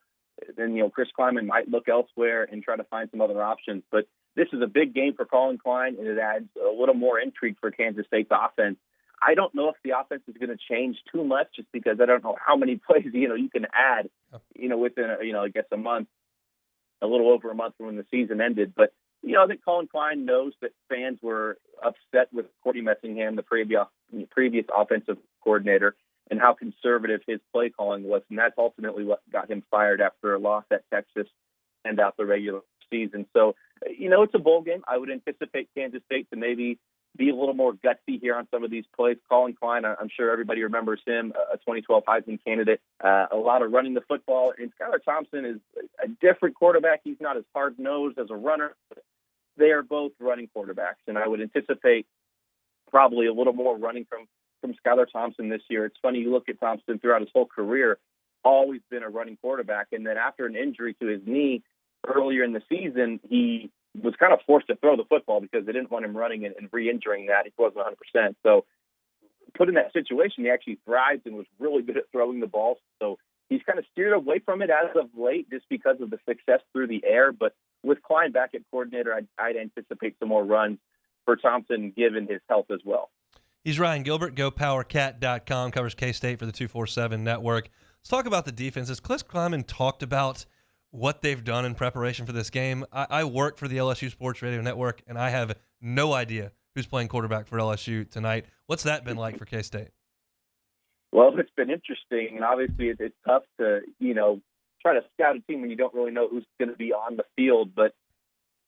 then Chris Klieman might look elsewhere and try to find some other options. But this is a big game for Colin Klein, and it adds a little more intrigue for Kansas State's offense. I don't know if the offense is going to change too much, just because I don't know how many plays you can add within I guess a month, a little over a month from when the season ended. But I think Colin Klein knows that fans were upset with Courtney Messingham, the previous offensive coordinator, and how conservative his play calling was. And that's ultimately what got him fired after a loss at Texas and out the regular season. So, it's a bowl game. I would anticipate Kansas State to maybe be a little more gutsy here on some of these plays. Colin Klein, I'm sure everybody remembers him, a 2012 Heisman candidate, a lot of running the football. And Skylar Thompson is a different quarterback. He's not as hard-nosed as a runner. They are both running quarterbacks, and I would anticipate probably a little more running from Skylar Thompson this year. It's funny, you look at Thompson throughout his whole career, always been a running quarterback, and then after an injury to his knee earlier in the season, he was kind of forced to throw the football because they didn't want him running and re-injuring that. He wasn't 100%. So put in that situation, he actually thrived and was really good at throwing the ball. So he's kind of steered away from it as of late just because of the success through the air. But with Klein back at coordinator, I'd anticipate some more runs for Thompson given his health as well. He's Ryan Gilbert, GoPowerCat.com, covers K-State for the 247 Network. Let's talk about the defense. As Chris Klieman talked about what they've done in preparation for this game, I work for the LSU Sports Radio Network, and I have no idea who's playing quarterback for LSU tonight. What's that been like for K-State? Well, it's been interesting, and obviously it's tough to, try to scout a team when you don't really know who's going to be on the field. But,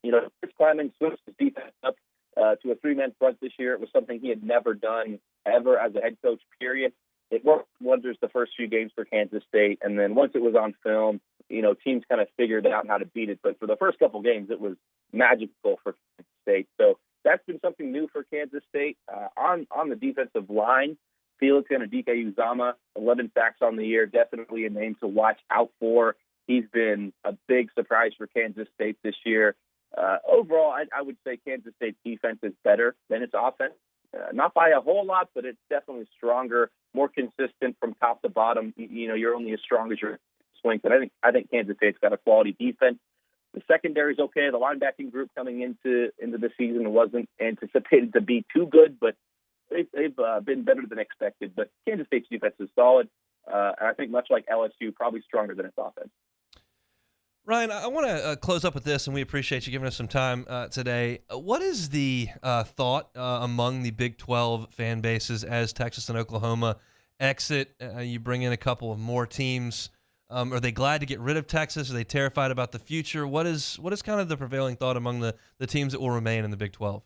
Chris Klieman switched his defense up to a three-man front this year. It was something he had never done ever as a head coach, period. It worked wonders the first few games for Kansas State, and then once it was on film, teams kind of figured out how to beat it. But for the first couple games, it was magical for Kansas State. So that's been something new for Kansas State. On the defensive line, Felix Anudike-Uzomah, 11 sacks on the year, definitely a name to watch out for. He's been a big surprise for Kansas State this year. Overall, I would say Kansas State's defense is better than its offense. Not by a whole lot, but it's definitely stronger, more consistent from top to bottom. You're only as strong as your swing. But I think Kansas State's got a quality defense. The secondary's okay. The linebacking group coming into the season wasn't anticipated to be too good, but they've been better than expected. But Kansas State's defense is solid. And I think much like LSU, probably stronger than its offense. Ryan, I want to close up with this, and we appreciate you giving us some time today. What is the thought among the Big 12 fan bases as Texas and Oklahoma exit? You bring in a couple of more teams. Are they glad to get rid of Texas? Are they terrified about the future? What is kind of the prevailing thought among the teams that will remain in the Big 12?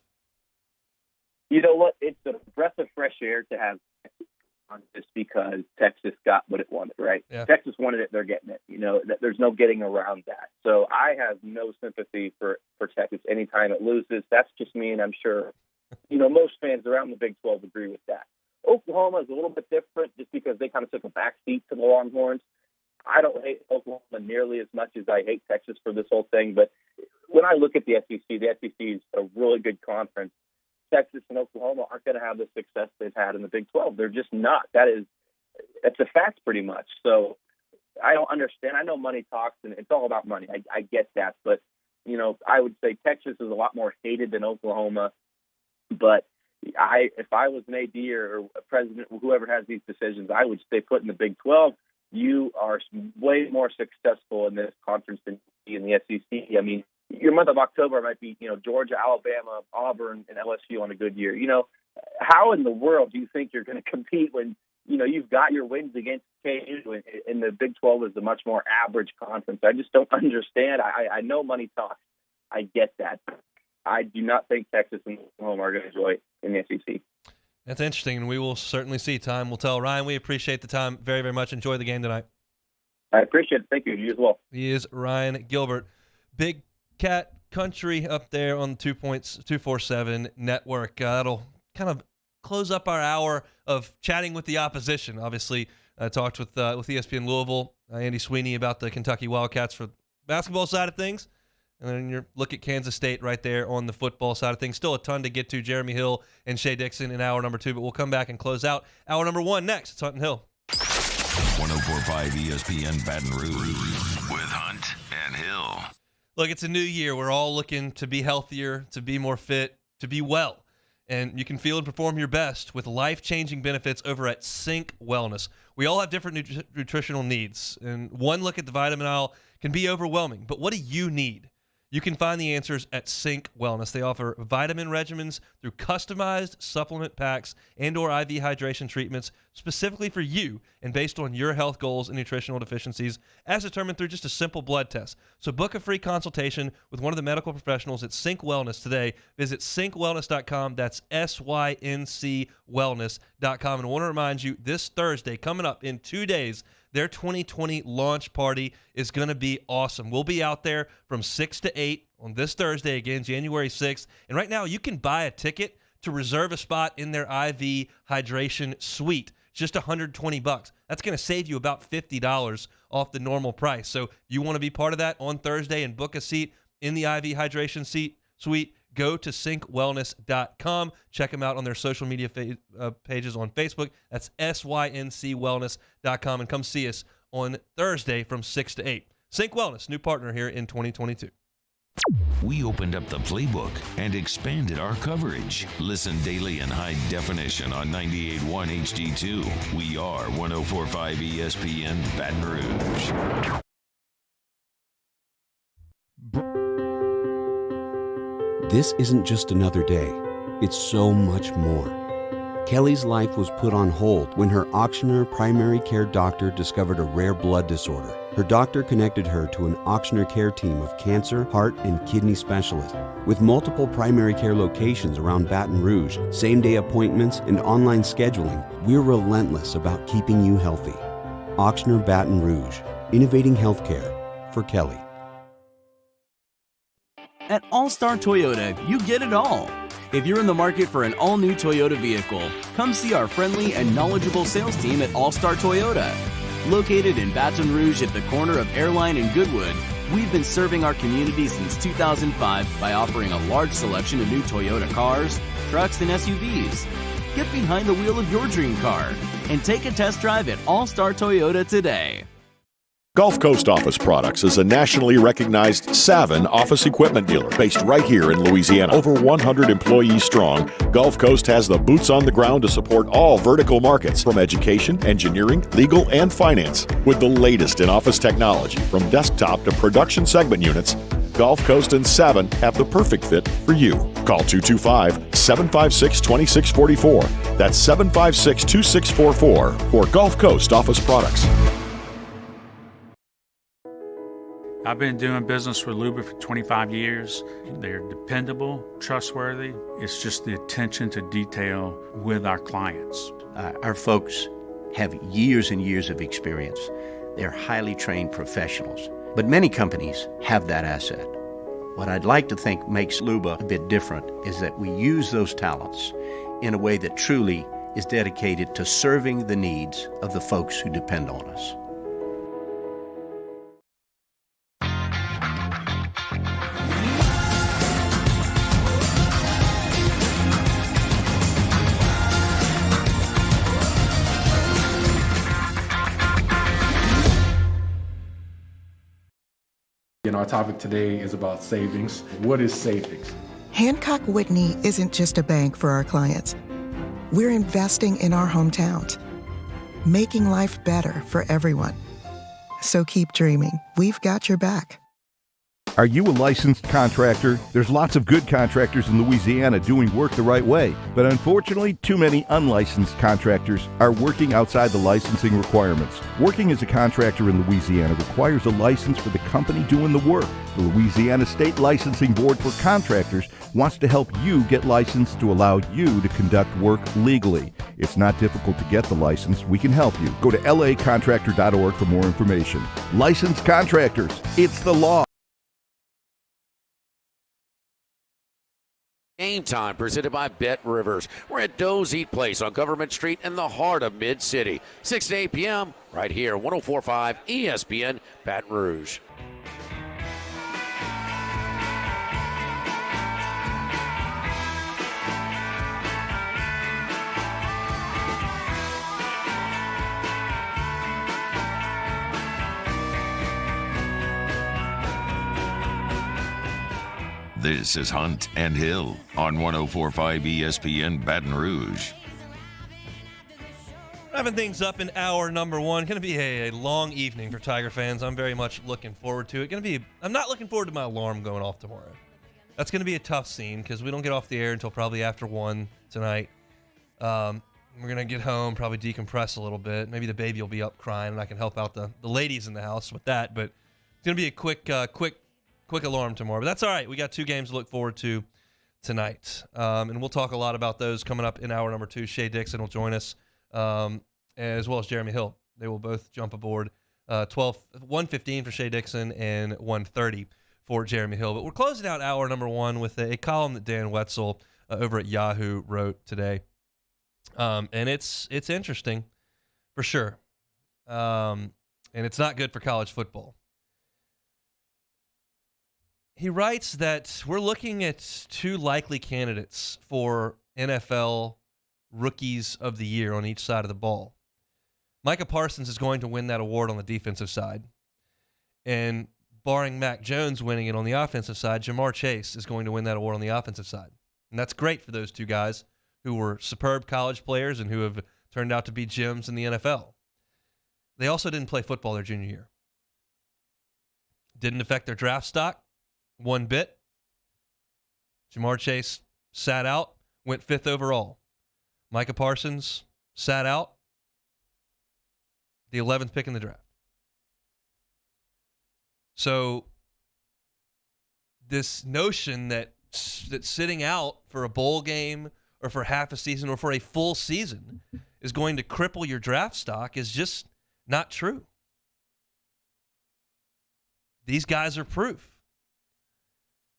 You know what? It's a breath of fresh air to have just because Texas got what it wanted, right? Yeah. Texas wanted it, they're getting it. There's no getting around that. So I have no sympathy for Texas anytime it loses. That's just me, and I'm sure, most fans around the Big 12 agree with that. Oklahoma is a little bit different just because they kind of took a back seat to the Longhorns. I don't hate Oklahoma nearly as much as I hate Texas for this whole thing, but when I look at the SEC is a really good conference. Texas and Oklahoma aren't going to have the success they've had in the Big 12. They're just not. That's a fact pretty much. So I don't understand. I know money talks, and it's all about money. I get that. But, I would say Texas is a lot more hated than Oklahoma. But if I was an AD or a president, whoever has these decisions, I would stay put in the Big 12. You are way more successful in this conference than in the SEC. I mean, your month of October might be, Georgia, Alabama, Auburn, and LSU on a good year. How in the world do you think you're going to compete when, you've got your wins against KU and the Big 12 is a much more average conference? I just don't understand. I know money talks. I get that. I do not think Texas and Oklahoma are going to enjoy it in the SEC. That's interesting, and we will certainly see. Time will tell. Ryan, we appreciate the time very, very much. Enjoy the game tonight. I appreciate it. Thank you. You as well. He is Ryan Gilbert. Big Cat Country up there on the 247 network. That'll kind of close up our hour of chatting with the opposition. Obviously, I talked with ESPN Louisville, Andy Sweeney, about the Kentucky Wildcats for the basketball side of things. And then you look at Kansas State right there on the football side of things. Still a ton to get to. Jeremy Hill and Shea Dixon in hour number 2, but we'll come back and close out hour number 1 next. It's Hunt and Hill. 104.5 ESPN Baton Rouge with Hunt and Hill. Look, it's a new year. We're all looking to be healthier, to be more fit, to be well. And you can feel and perform your best with life-changing benefits over at Sync Wellness. We all have different nutritional needs, and one look at the vitamin aisle can be overwhelming. But what do you need? You can find the answers at Sync Wellness. They offer vitamin regimens through customized supplement packs and or IV hydration treatments specifically for you and based on your health goals and nutritional deficiencies as determined through just a simple blood test. So book a free consultation with one of the medical professionals at Sync Wellness today. Visit synkwellness.com. That's SYNC wellness.com. And I want to remind you, this Thursday, coming up in 2 days, their 2020 launch party is going to be awesome. We'll be out there from 6 to 8 on this Thursday, again, January 6th. And right now, you can buy a ticket to reserve a spot in their IV hydration suite. It's just $120. That's going to save you about $50 off the normal price. So you want to be part of that on Thursday and book a seat in the IV hydration suite, go to synkwellness.com. Check them out on their social media pages on Facebook. That's synkwellness.com. And come see us on Thursday from 6 to 8. Sync Wellness, new partner here in 2022. We opened up the playbook and expanded our coverage. Listen daily in high definition on 98.1 HD2. We are 104.5 ESPN Baton Rouge. This isn't just another day. It's so much more. Kelly's life was put on hold when her Auctioner primary care doctor discovered a rare blood disorder. Her doctor connected her to an Auctioner care team of cancer, heart, and kidney specialists. With multiple primary care locations around Baton Rouge, same-day appointments, and online scheduling, we're relentless about keeping you healthy. Auctioner Baton Rouge, innovating healthcare for Kelly. At All-Star Toyota, you get it all. If you're in the market for an all-new Toyota vehicle, come see our friendly and knowledgeable sales team at All-Star Toyota. Located in Baton Rouge at the corner of Airline and Goodwood, we've been serving our community since 2005 by offering a large selection of new Toyota cars, trucks, and SUVs. Get behind the wheel of your dream car and take a test drive at All-Star Toyota today. Gulf Coast Office Products is a nationally recognized Savin office equipment dealer based right here in Louisiana. Over 100 employees strong, Gulf Coast has the boots on the ground to support all vertical markets, from education, engineering, legal, and finance. With the latest in office technology, from desktop to production segment units, Gulf Coast and Savin have the perfect fit for you. Call 225-756-2644. That's 756-2644 for Gulf Coast Office Products. I've been doing business with Luba for 25 years. They're dependable, trustworthy. It's just the attention to detail with our clients. Our folks have years and years of experience. They're highly trained professionals. But many companies have that asset. What I'd like to think makes Luba a bit different is that we use those talents in a way that truly is dedicated to serving the needs of the folks who depend on us. Our topic today is about savings. What is savings? Hancock Whitney isn't just a bank for our clients. We're investing in our hometowns, making life better for everyone. So keep dreaming. We've got your back. Are you a licensed contractor? There's lots of good contractors in Louisiana doing work the right way, but unfortunately, too many unlicensed contractors are working outside the licensing requirements. Working as a contractor in Louisiana requires a license for the company doing the work. The Louisiana State Licensing Board for Contractors wants to help you get licensed to allow you to conduct work legally. It's not difficult to get the license. We can help you. Go to lacontractor.org for more information. Licensed contractors, it's the law. Game time presented by Bet Rivers. We're at Doe's Eat Place on Government Street in the heart of Mid-City. 6 to 8 p.m. right here, 104.5 ESPN Baton Rouge. This is Hunt and Hill on 104.5 ESPN Baton Rouge. Wrapping things up in hour number one. Going to be a long evening for Tiger fans. I'm very much looking forward to it. I'm not looking forward to my alarm going off tomorrow. That's going to be a tough scene because we don't get off the air until probably after 1 tonight. We're going to get home, probably decompress a little bit. Maybe the baby will be up crying and I can help out the ladies in the house with that. But it's going to be a quick alarm tomorrow. But that's all right. We got 2 games to look forward to tonight. And we'll talk a lot about those coming up in hour number 2. Shea Dixon will join us, as well as Jeremy Hill. They will both jump aboard. 1:15 for Shea Dixon and 1:30 for Jeremy Hill. But we're closing out hour number 1 with a column that Dan Wetzel over at Yahoo wrote today. And it's interesting for sure. And it's not good for college football. He writes that we're looking at 2 likely candidates for NFL Rookies of the Year on each side of the ball. Micah Parsons is going to win that award on the defensive side. And barring Mac Jones winning it on the offensive side, Jamar Chase is going to win that award on the offensive side. And that's great for those 2 guys who were superb college players and who have turned out to be gems in the NFL. They also didn't play football their junior year. Didn't affect their draft stock one bit. Jamar Chase sat out, went 5th overall. Micah Parsons sat out, the 11th pick in the draft. So this notion that sitting out for a bowl game or for half a season or for a full season is going to cripple your draft stock is just not true. These guys are proof.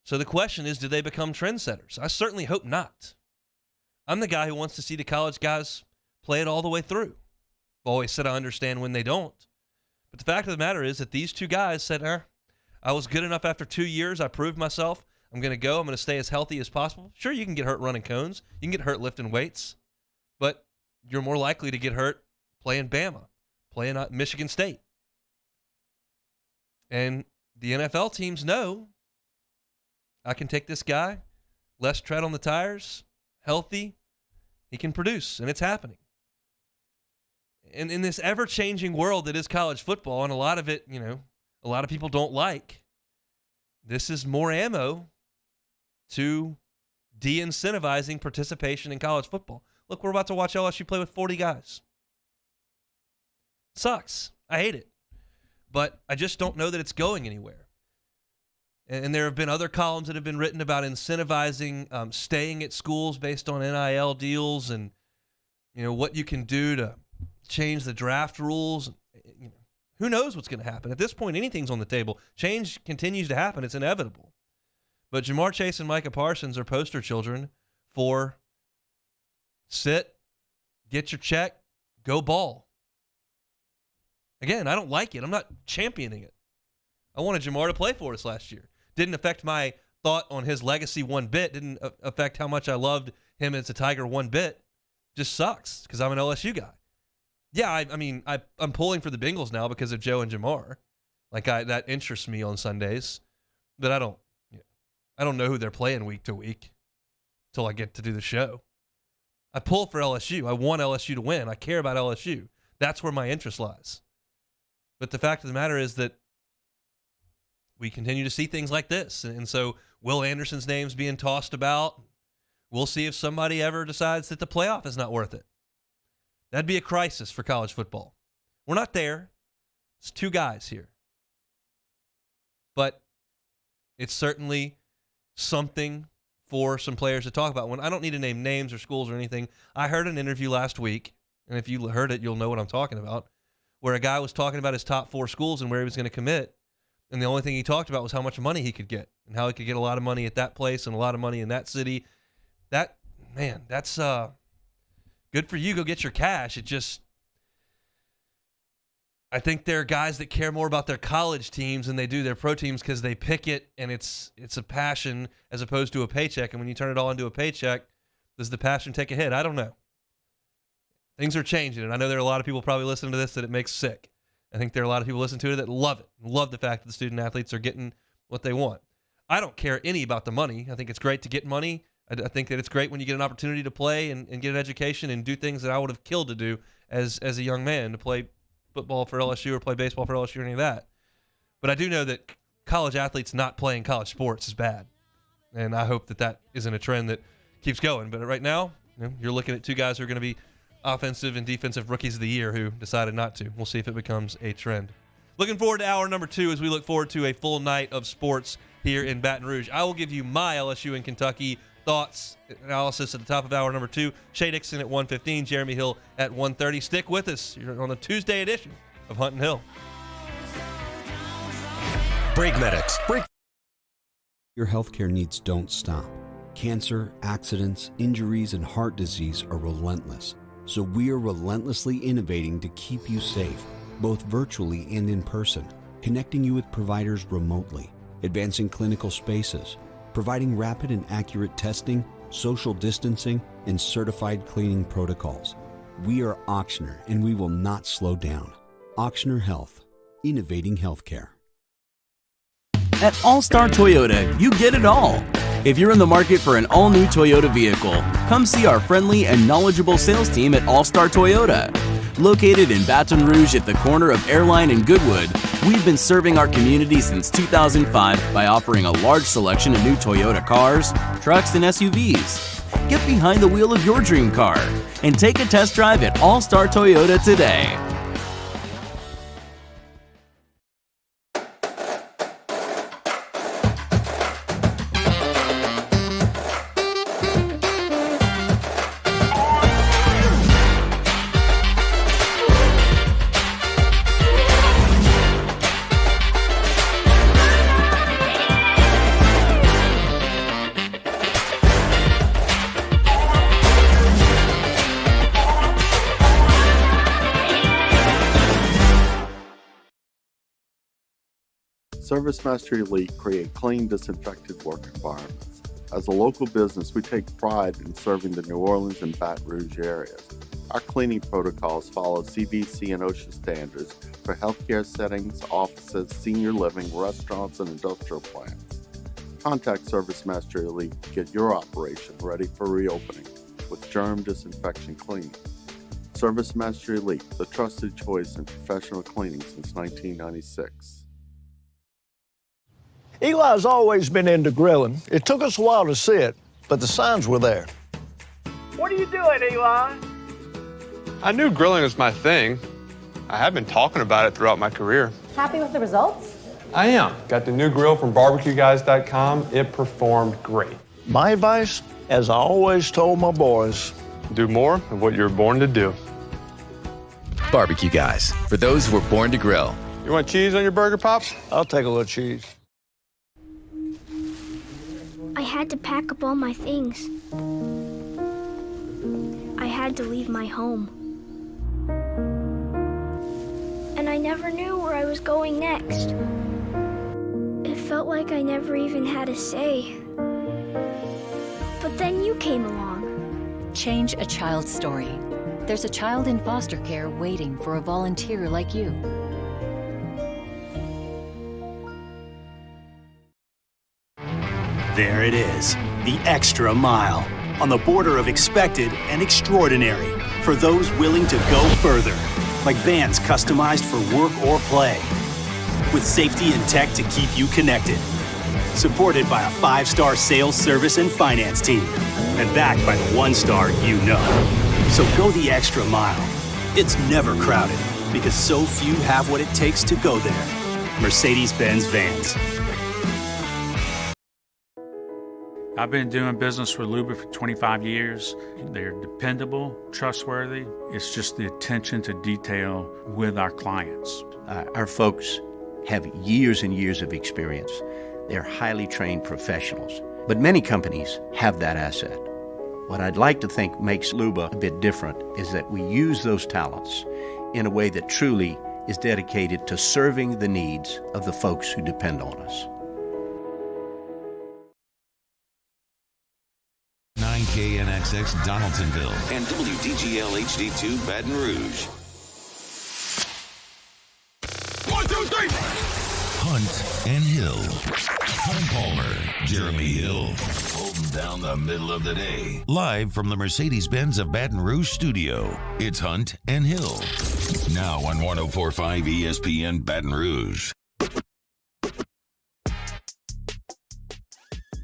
So the question is, do they become trendsetters? I certainly hope not. I'm the guy who wants to see the college guys play it all the way through. I've always said I understand when they don't. But the fact of the matter is that these 2 guys said, I was good enough after 2 years. I proved myself. I'm going to go. I'm going to stay as healthy as possible. Sure, you can get hurt running cones. You can get hurt lifting weights. But you're more likely to get hurt playing Bama, playing Michigan State. And the NFL teams know I can take this guy, less tread on the tires, healthy, he can produce, and it's happening. And in this ever-changing world that is college football, and a lot of it, a lot of people don't like, this is more ammo to de-incentivizing participation in college football. Look, we're about to watch LSU play with 40 guys. Sucks. I hate it. But I just don't know that it's going anywhere. And there have been other columns that have been written about incentivizing staying at schools based on NIL deals and, what you can do to change the draft rules. Who knows what's going to happen? At this point, anything's on the table. Change continues to happen. It's inevitable. But Jamar Chase and Micah Parsons are poster children for sit, get your check, go ball. Again, I don't like it. I'm not championing it. I wanted Jamar to play for us last year. Didn't affect my thought on his legacy one bit. Didn't affect how much I loved him as a Tiger one bit. Just sucks because I'm an LSU guy. Yeah, I'm pulling for the Bengals now because of Joe and Jamar. That interests me on Sundays, but I don't know who they're playing week to week until I get to do the show. I pull for LSU. I want LSU to win. I care about LSU. That's where my interest lies. But the fact of the matter is that we continue to see things like this. And so Will Anderson's name's being tossed about. We'll see if somebody ever decides that the playoff is not worth it. That'd be a crisis for college football. We're not there. It's 2 guys here. But it's certainly something for some players to talk about. When I don't need to name names or schools or anything, I heard an interview last week, and if you heard it, you'll know what I'm talking about, where a guy was talking about his top 4 schools and where he was going to commit, and the only thing he talked about was how much money he could get and how he could get a lot of money at that place and a lot of money in that city. That's good for you. Go get your cash. I think there are guys that care more about their college teams than they do their pro teams because they pick it and it's a passion as opposed to a paycheck. And when you turn it all into a paycheck, does the passion take a hit? I don't know. Things are changing, and I know there are a lot of people probably listening to this that it makes sick. I think there are a lot of people listening to it that love it, love the fact that the student athletes are getting what they want. I don't care any about the money. I think it's great to get money. I think that it's great when you get an opportunity to play and get an education and do things that I would have killed to do as a young man, to play football for LSU or play baseball for LSU or any of that. But I do know that college athletes not playing college sports is bad. And I hope that isn't a trend that keeps going. But right now, you're looking at 2 guys who are going to be offensive and defensive rookies of the year who decided not to. We'll see if it becomes a trend. Looking forward to hour number 2 as we look forward to a full night of sports here in Baton Rouge. I will give you my LSU and Kentucky thoughts, analysis at the top of hour number 2. Shay Dixon at 1:15, Jeremy Hill at 1:30. Stick with us. You're on the Tuesday edition of Hunt and Hill. Brake Medics. Your healthcare needs don't stop. Cancer, accidents, injuries, and heart disease are relentless. So we are relentlessly innovating to keep you safe, both virtually and in person, connecting you with providers remotely, advancing clinical spaces, providing rapid and accurate testing, social distancing, and certified cleaning protocols. We are Auctioner, and we will not slow down. Auctioner Health, innovating healthcare. At All-Star Toyota, you get it all. If you're in the market for an all-new Toyota vehicle, come see our friendly and knowledgeable sales team at All-Star Toyota. Located in Baton Rouge at the corner of Airline and Goodwood, we've been serving our community since 2005 by offering a large selection of new Toyota cars, trucks, and SUVs. Get behind the wheel of your dream car and take a test drive at All-Star Toyota today. ServiceMaster Elite create clean, disinfected work environments. As a local business, we take pride in serving the New Orleans and Baton Rouge areas. Our cleaning protocols follow CDC and OSHA standards for healthcare settings, offices, senior living, restaurants, and industrial plants. Contact ServiceMaster Elite to get your operation ready for reopening with germ disinfection cleaning. ServiceMaster Elite, the trusted choice in professional cleaning since 1996. Eli's always been into grilling. It took us a while to see it, but the signs were there. What are you doing, Eli? I knew grilling was my thing. I have been talking about it throughout my career. Happy with the results? I am. Got the new grill from barbecueguys.com. It performed great. My advice, as I always told my boys, do more of what you're born to do. Barbecue Guys, for those who were born to grill. You want cheese on your burger, Pops? I'll take a little cheese. I had to pack up all my things. I had to leave my home. And I never knew where I was going next. It felt like I never even had a say. But then you came along. Change a child's story. There's a child in foster care waiting for a volunteer like you. There it is, the extra mile, on the border of expected and extraordinary for those willing to go further, like vans customized for work or play, with safety and tech to keep you connected, supported by a 5-star sales, service, and finance team, and backed by the 1-star you know. So go the extra mile. It's never crowded, because so few have what it takes to go there. Mercedes-Benz Vans. I've been doing business with Luba for 25 years. They're dependable, trustworthy. It's just the attention to detail with our clients. Our folks have years and years of experience. They're highly trained professionals. But many companies have that asset. What I'd like to think makes Luba a bit different is that we use those talents in a way that truly is dedicated to serving the needs of the folks who depend on us. 9KNXX Donaldsonville and WDGL HD2 Baton Rouge. 1, 2, 3. Hunt and Hill. Hunt Palmer, Jeremy Hill, holding down the middle of the day. Live from the Mercedes-Benz of Baton Rouge studio, it's Hunt and Hill. Now on 104.5 ESPN Baton Rouge.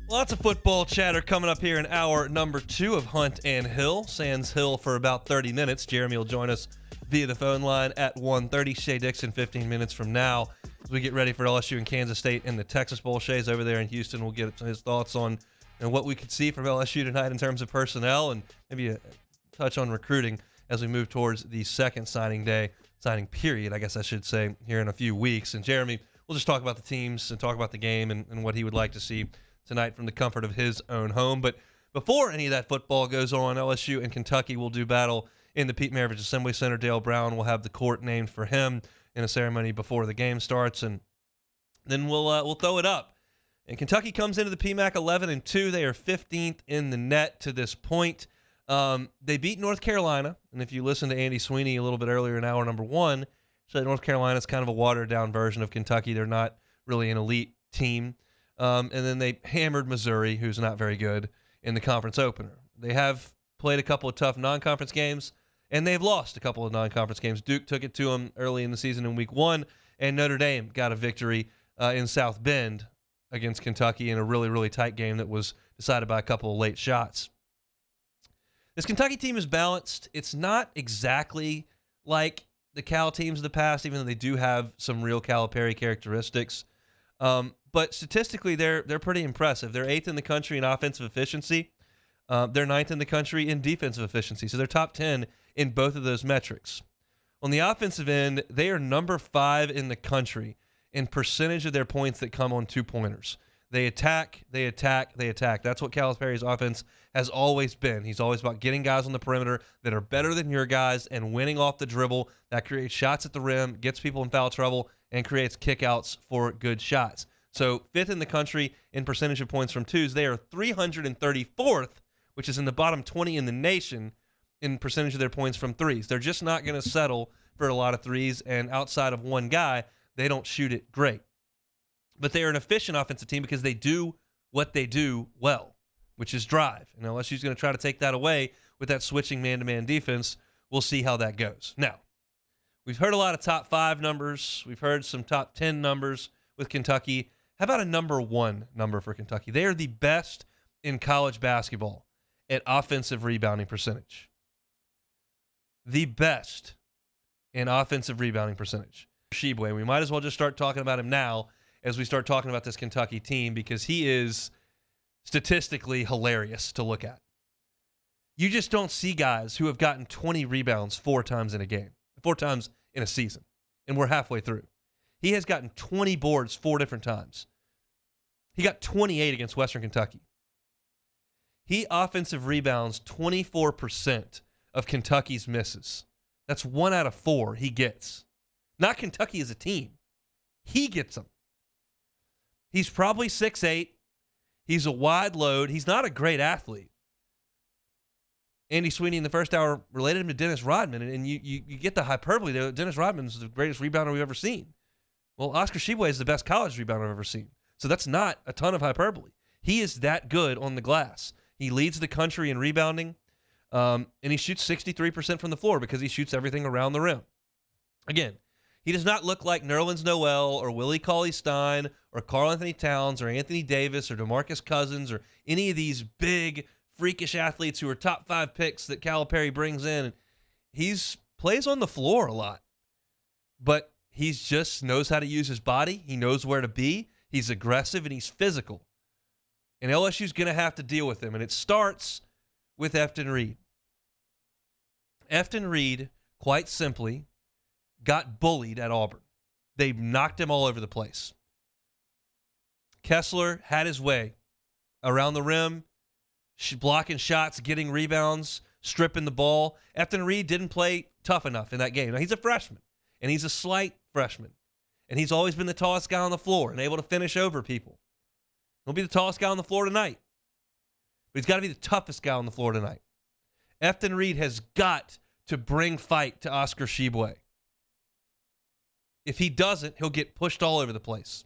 Lots of football chatter coming up here in hour number 2 of Hunt and Hill. Sans Hill for about 30 minutes. Jeremy will join us via the phone line at 1:30. Shea Dixon 15 minutes from now. As we get ready for LSU and Kansas State in the Texas Bowl. Shea's over there in Houston. We'll get his thoughts on what we could see from LSU tonight in terms of personnel and maybe a touch on recruiting as we move towards the second signing period, I guess I should say, here in a few weeks. And Jeremy, we'll just talk about the teams and talk about the game and what he would like to see tonight from the comfort of his own home. But before any of that football goes on, LSU and Kentucky will do battle in the Pete Maravich Assembly Center. Dale Brown will have the court named for him in a ceremony before the game starts, and then we'll throw it up. And Kentucky comes into the PMAC 11-2. They are 15th in the net to this point. They beat North Carolina, and if you listen to Andy Sweeney a little bit earlier in hour number 1, said North Carolina is kind of a watered-down version of Kentucky. They're not really an elite team. And then they hammered Missouri, who's not very good, in the conference opener. They have played a couple of tough non-conference games, and they've lost a couple of non-conference games. Duke took it to them early in the season in week 1, and Notre Dame got a victory in South Bend against Kentucky in a really, really tight game that was decided by a couple of late shots. This Kentucky team is balanced. It's not exactly like the Cal teams of the past, even though they do have some real Calipari characteristics. But statistically, they're pretty impressive. They're 8th in the country in offensive efficiency. They're 9th in the country in defensive efficiency. So they're top 10 in both of those metrics. On the offensive end, they are number 5 in the country in percentage of their points that come on two-pointers. They attack, they attack, they attack. That's what Calipari's offense has always been. He's always about getting guys on the perimeter that are better than your guys and winning off the dribble. That creates shots at the rim, gets people in foul trouble, and creates kickouts for good shots. So 5th in the country in percentage of points from twos. They are 334th, which is in the bottom 20 in the nation in percentage of their points from threes. They're just not going to settle for a lot of threes, and outside of one guy, they don't shoot it great. But they are an efficient offensive team because they do what they do well, which is drive. And LSU's going to try to take that away with that switching man-to-man defense. We'll see how that goes. Now, we've heard a lot of top 5 numbers. We've heard some top 10 numbers with Kentucky. How about a number 1 number for Kentucky? They are the best in college basketball at offensive rebounding percentage. The best in offensive rebounding percentage. Sheboy, we might as well just start talking about him now as we start talking about this Kentucky team because he is statistically hilarious to look at. You just don't see guys who have gotten 20 rebounds 4 times in a game, 4 times in a season, and we're halfway through. He has gotten 20 boards 4 different times. He got 28 against Western Kentucky. He offensive rebounds 24% of Kentucky's misses. That's 1 out of 4 he gets. Not Kentucky as a team. He gets them. He's probably 6'8". He's a wide load. He's not a great athlete. Andy Sweeney in the first hour related him to Dennis Rodman, and you get the hyperbole there. Dennis Rodman's the greatest rebounder we've ever seen. Well, Oscar Sheboy is the best college rebounder I've ever seen. So that's not a ton of hyperbole. He is that good on the glass. He leads the country in rebounding, and he shoots 63% from the floor because he shoots everything around the rim. Again, he does not look like Nerlens Noel or Willie Cauley-Stein or Karl Anthony Towns or Anthony Davis or DeMarcus Cousins or any of these big, freakish athletes who are top 5 picks that Calipari brings in. He's plays on the floor a lot, but he just knows how to use his body. He knows where to be. He's aggressive, and he's physical. And LSU's going to have to deal with him. And it starts with Efton Reed. Efton Reed, quite simply, got bullied at Auburn. They knocked him all over the place. Kessler had his way around the rim, blocking shots, getting rebounds, stripping the ball. Efton Reed didn't play tough enough in that game. Now, he's a freshman, and he's a slight freshman. And he's always been the tallest guy on the floor and able to finish over people. He'll be the tallest guy on the floor tonight. But he's got to be the toughest guy on the floor tonight. Efton Reed has got to bring fight to Oscar Tshiebwe. If he doesn't, he'll get pushed all over the place.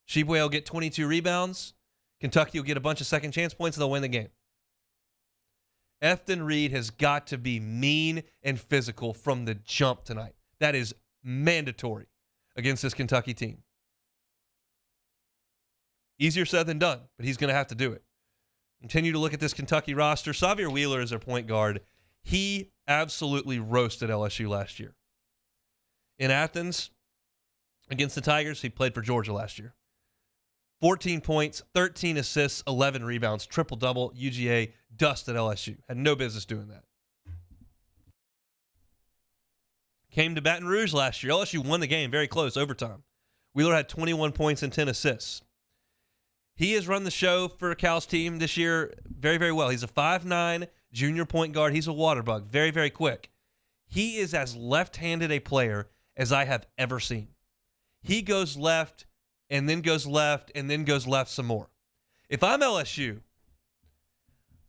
Tshiebwe will get 22 rebounds. Kentucky will get a bunch of second chance points, and they'll win the game. Efton Reed has got to be mean and physical from the jump tonight. That is mandatory against this Kentucky team. Easier said than done, but he's going to have to do it. Continue to look at this Kentucky roster. Xavier Wheeler is their point guard. He absolutely roasted LSU last year. In Athens, against the Tigers, he played for Georgia last year. 14 points, 13 assists, 11 rebounds, triple-double. UGA dusted LSU. Had no business doing that. Came to Baton Rouge last year. LSU won the game, very close, overtime. Wheeler had 21 points and 10 assists. He has run the show for Cal's team this year very, very well. He's a 5'9", junior point guard. He's a water bug, very, very quick. He is as left-handed a player as I have ever seen. He goes left and then goes left and then goes left some more. If I'm LSU,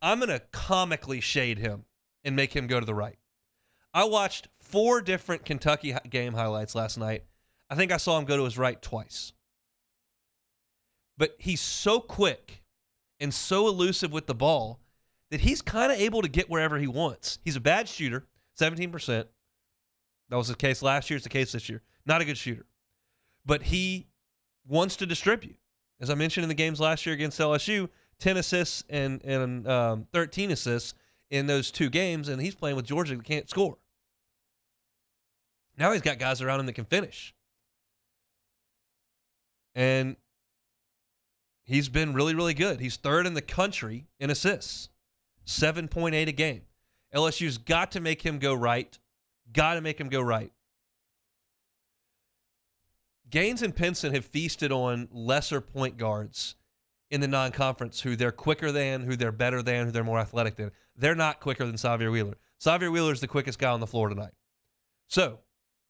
I'm going to comically shade him and make him go to the right. I watched 4 different Kentucky game highlights last night. I think I saw him go to his right twice. But he's so quick and so elusive with the ball that he's kind of able to get wherever he wants. He's a bad shooter, 17%. That was the case last year. It's the case this year. Not a good shooter. But he wants to distribute. As I mentioned in the games last year against LSU, 10 assists and 13 assists in those 2 games, and he's playing with Georgia that can't score. Now he's got guys around him that can finish. And he's been really, really good. He's 3rd in the country in assists, 7.8 a game. LSU's got to make him go right. Got to make him go right. Gaines and Pinson have feasted on lesser point guards in the non-conference who they're quicker than, who they're better than, who they're more athletic than. They're not quicker than Xavier Wheeler. Xavier Wheeler is the quickest guy on the floor tonight. So,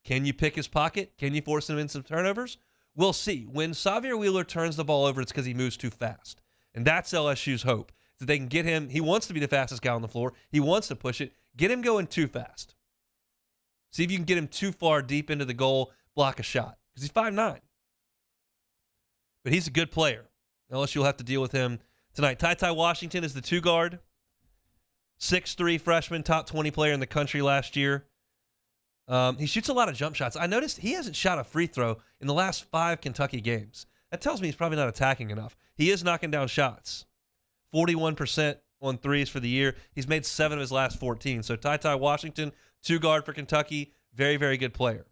can you pick his pocket? Can you force him in some turnovers? We'll see. When Xavier Wheeler turns the ball over, it's because he moves too fast. And that's LSU's hope, that they can get him. He wants to be the fastest guy on the floor. He wants to push it. Get him going too fast. See if you can get him too far deep into the goal, block a shot. Because he's 5'9". But he's a good player. LSU will have to deal with him tonight. Ty Washington is the 2 guard. 6'3" freshman, top 20 player in the country last year. He shoots a lot of jump shots. I noticed he hasn't shot a free throw in the last 5 Kentucky games. That tells me he's probably not attacking enough. He is knocking down shots. 41% on threes for the year. He's made 7 of his last 14. So Ty Washington, 2 guard for Kentucky, very, very good player.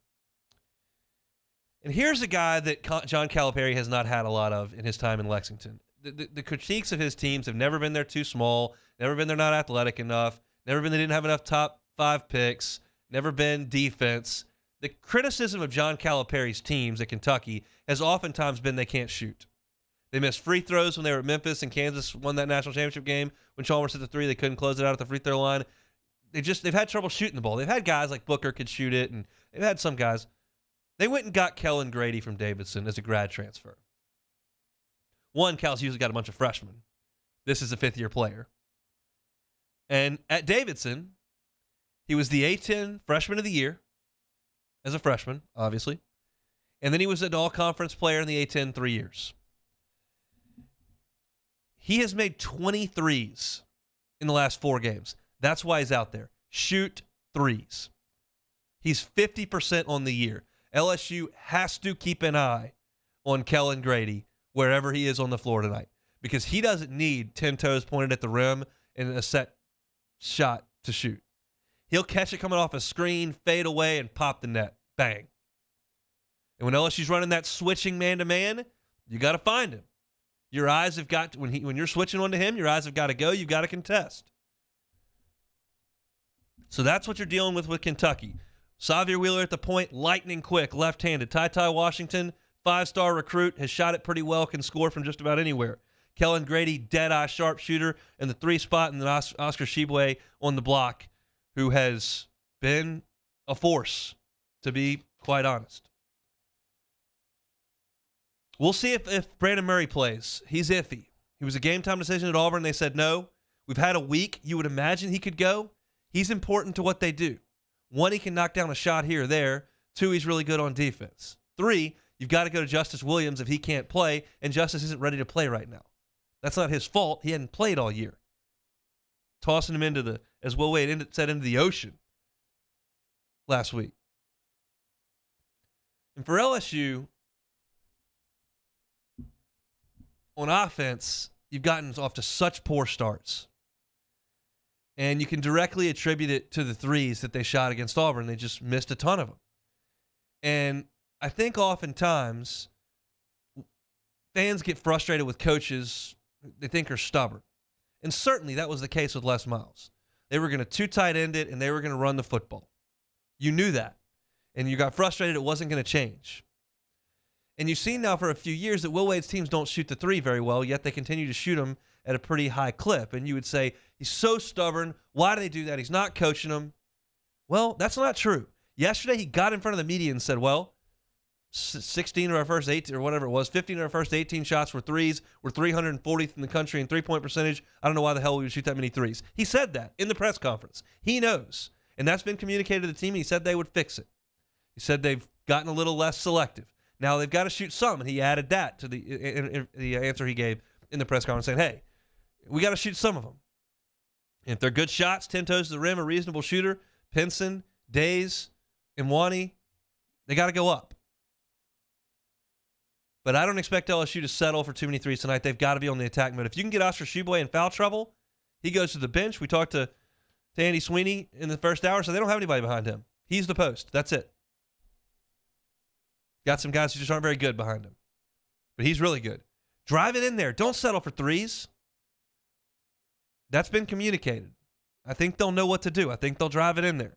And here's a guy that John Calipari has not had a lot of in his time in Lexington. The critiques of his teams have never been they're too small, never been they're not athletic enough, never been they didn't have enough top 5 picks, never been defense. The criticism of John Calipari's teams at Kentucky has oftentimes been they can't shoot. They missed free throws when they were at Memphis, and Kansas won that national championship game. When Chalmers hit the 3, they couldn't close it out at the free throw line. They've had trouble shooting the ball. They've had guys like Booker could shoot it, and they've had some guys. They went and got Kellen Grady from Davidson as a grad transfer. Cal's usually got a bunch of freshmen. This is a 5th-year player. And at Davidson, he was the A-10 freshman of the year as a freshman, obviously. And then he was an all-conference player in the A-10 3 years. He has made 23s in the last 4 games. That's why he's out there. Shoot threes. He's 50% on the year. LSU has to keep an eye on Kellen Grady wherever he is on the floor tonight, because he doesn't need 10 toes pointed at the rim and a set shot to shoot. He'll catch it coming off a screen, fade away, and pop the net. Bang. And when LSU's running that switching man-to-man, you got to find him. Your eyes have got to, when you're switching onto him, your eyes have got to go. You've got to contest. So that's what you're dealing with Kentucky. Xavier Wheeler at the point, lightning quick, left-handed. Ty Washington, 5-star recruit, has shot it pretty well, can score from just about anywhere. Kellen Grady, dead-eye sharpshooter in the 3 spot, and then Oscar Shibwe on the block, who has been a force, to be quite honest. We'll see if Brandon Murray plays. He's iffy. He was a game-time decision at Auburn. They said no. We've had a week. You would imagine he could go. He's important to what they do. 1, he can knock down a shot here or there. 2, he's really good on defense. 3, you've got to go to Justice Williams if he can't play, and Justice isn't ready to play right now. That's not his fault. He hadn't played all year. Tossing him into as Will Wade said, into the ocean last week. And for LSU, on offense, you've gotten off to such poor starts. And you can directly attribute it to the threes that they shot against Auburn. They just missed a ton of them. And I think oftentimes fans get frustrated with coaches they think are stubborn. And certainly that was the case with Les Miles. They were going to too tight end it, and they were going to run the football. You knew that. And you got frustrated it wasn't going to change. And you've seen now for a few years that Will Wade's teams don't shoot the 3 very well, yet they continue to shoot them at a pretty high clip. And you would say, he's so stubborn. Why do they do that? He's not coaching them. Well, that's not true. Yesterday, he got in front of the media and said, well, 16 of our first 18, or whatever it was, 15 of our first 18 shots were threes. We're 340th in the country in three-point percentage. I don't know why the hell we would shoot that many threes. He said that in the press conference. He knows. And that's been communicated to the team, and he said they would fix it. He said they've gotten a little less selective. Now they've got to shoot some, and he added that to the answer he gave in the press conference, saying, hey, we got to shoot some of them. And if they're good shots, 10 toes to the rim, a reasonable shooter, Pinson, Days, Imwani, they got to go up. But I don't expect LSU to settle for too many threes tonight. They've got to be on the attack mode. If you can get Oscar Shibwe in foul trouble, he goes to the bench. We talked to Andy Sweeney in the first hour, so they don't have anybody behind him. He's the post. That's it. Got some guys who just aren't very good behind him. But he's really good. Drive it in there. Don't settle for threes. That's been communicated. I think they'll know what to do. I think they'll drive it in there.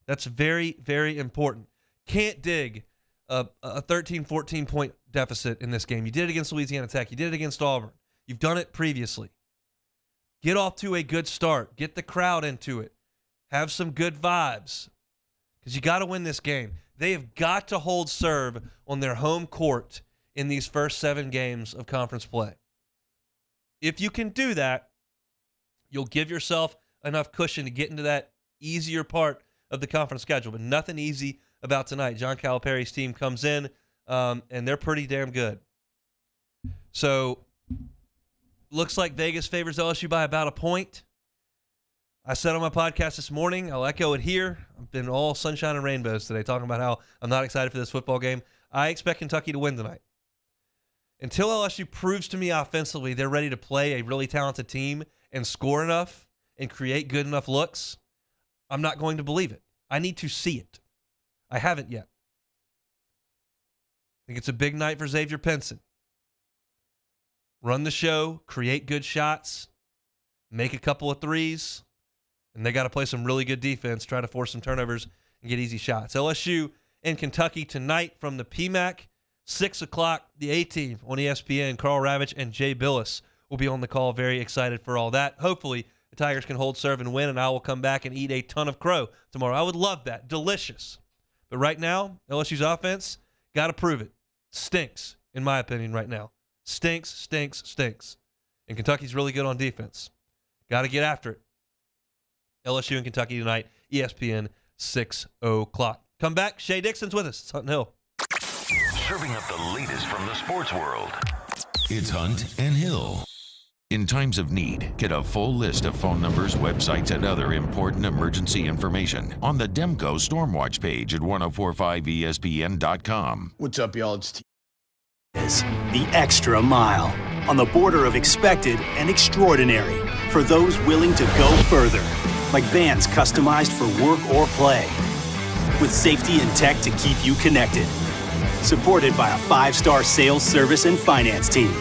That's very, very important. Can't dig a 13, 14-point deficit in this game. You did it against Louisiana Tech. You did it against Auburn. You've done it previously. Get off to a good start. Get the crowd into it. Have some good vibes. Because you got to win this game. They have got to hold serve on their home court in these first 7 games of conference play. If you can do that, you'll give yourself enough cushion to get into that easier part of the conference schedule. But nothing easy about tonight. John Calipari's team comes in, and they're pretty damn good. So, looks like Vegas favors LSU by about a point. I said on my podcast this morning, I'll echo it here. I've been all sunshine and rainbows today, talking about how I'm not excited for this football game. I expect Kentucky to win tonight. Until LSU proves to me offensively they're ready to play a really talented team and score enough and create good enough looks, I'm not going to believe it. I need to see it. I haven't yet. I think it's a big night for Xavier Pinson. Run the show, create good shots, make a couple of threes, and they got to play some really good defense, try to force some turnovers and get easy shots. LSU and Kentucky tonight from the PMAC, 6 o'clock, the A-Team on ESPN. Carl Ravitch and Jay Billis will be on the call. Very excited for all that. Hopefully, the Tigers can hold serve and win, and I will come back and eat a ton of crow tomorrow. I would love that. Delicious. But right now, LSU's offense, got to prove it. Stinks, in my opinion, right now. Stinks, stinks, stinks. And Kentucky's really good on defense. Got to get after it. LSU and Kentucky tonight, ESPN, 6 o'clock. Come back. Shea Dixon's with us. It's Hunt and Hill. Serving up the latest from the sports world. It's Hunt and Hill. In times of need, get a full list of phone numbers, websites, and other important emergency information on the Demco Stormwatch page at 1045ESPN.com. What's up, y'all? It's the extra mile, on the border of expected and extraordinary, for those willing to go further, like vans customized for work or play, with safety and tech to keep you connected, supported by a 5-star sales, service, and finance team.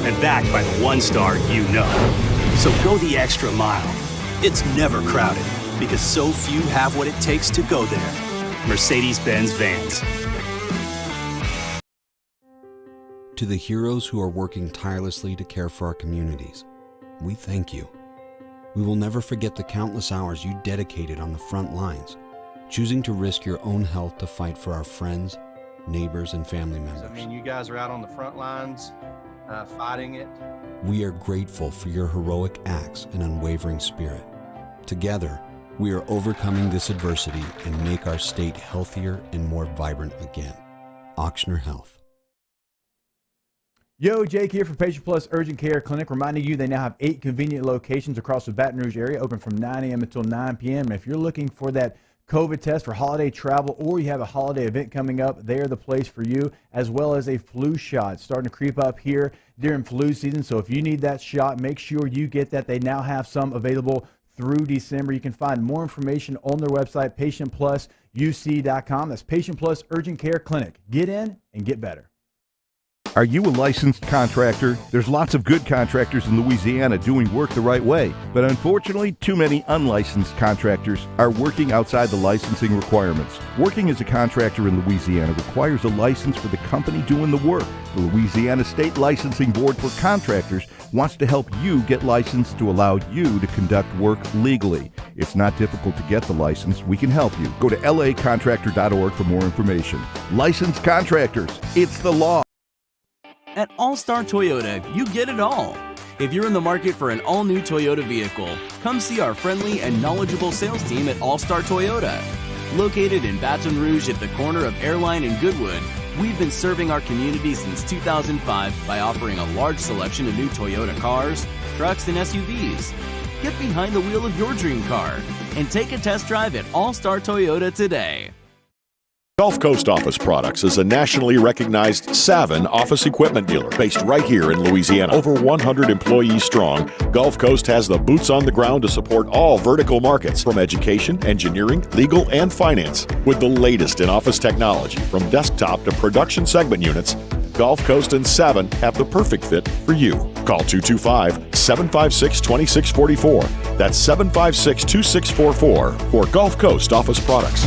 and backed by the 1-star you know. So go the extra mile. It's never crowded because so few have what it takes to go there. Mercedes-Benz Vans. To the heroes who are working tirelessly to care for our communities, we thank you. We will never forget the countless hours you dedicated on the front lines, choosing to risk your own health to fight for our friends, neighbors, and family members. I mean, you guys are out on the front lines fighting it. We are grateful for your heroic acts and unwavering spirit. Together, we are overcoming this adversity and make our state healthier and more vibrant again. Ochsner Health. Yo, Jake here from Patient Plus Urgent Care Clinic, reminding you they now have 8 convenient locations across the Baton Rouge area, open from 9 a.m. until 9 p.m. And if you're looking for that COVID test for holiday travel, or you have a holiday event coming up, they're the place for you, as well as a flu shot starting to creep up here during flu season. So if you need that shot, make sure you get that. They now have some available through December. You can find more information on their website, patientplusuc.com. That's Patient Plus Urgent Care Clinic. Get in and get better. Are you a licensed contractor? There's lots of good contractors in Louisiana doing work the right way, but unfortunately, too many unlicensed contractors are working outside the licensing requirements. Working as a contractor in Louisiana requires a license for the company doing the work. The Louisiana State Licensing Board for Contractors wants to help you get licensed to allow you to conduct work legally. It's not difficult to get the license. We can help you. Go to lacontractor.org for more information. Licensed contractors, it's the law. At All-Star Toyota, you get it all. If you're in the market for an all-new Toyota vehicle, come see our friendly and knowledgeable sales team at All-Star Toyota. Located in Baton Rouge at the corner of Airline and Goodwood, we've been serving our community since 2005 by offering a large selection of new Toyota cars, trucks, and SUVs. Get behind the wheel of your dream car and take a test drive at All-Star Toyota today. Gulf Coast Office Products is a nationally recognized Savin office equipment dealer based right here in Louisiana. Over 100 employees strong, Gulf Coast has the boots on the ground to support all vertical markets, from education, engineering, legal, and finance. With the latest in office technology, from desktop to production segment units, Gulf Coast and Savin have the perfect fit for you. Call 225-756-2644. That's 756-2644 for Gulf Coast Office Products.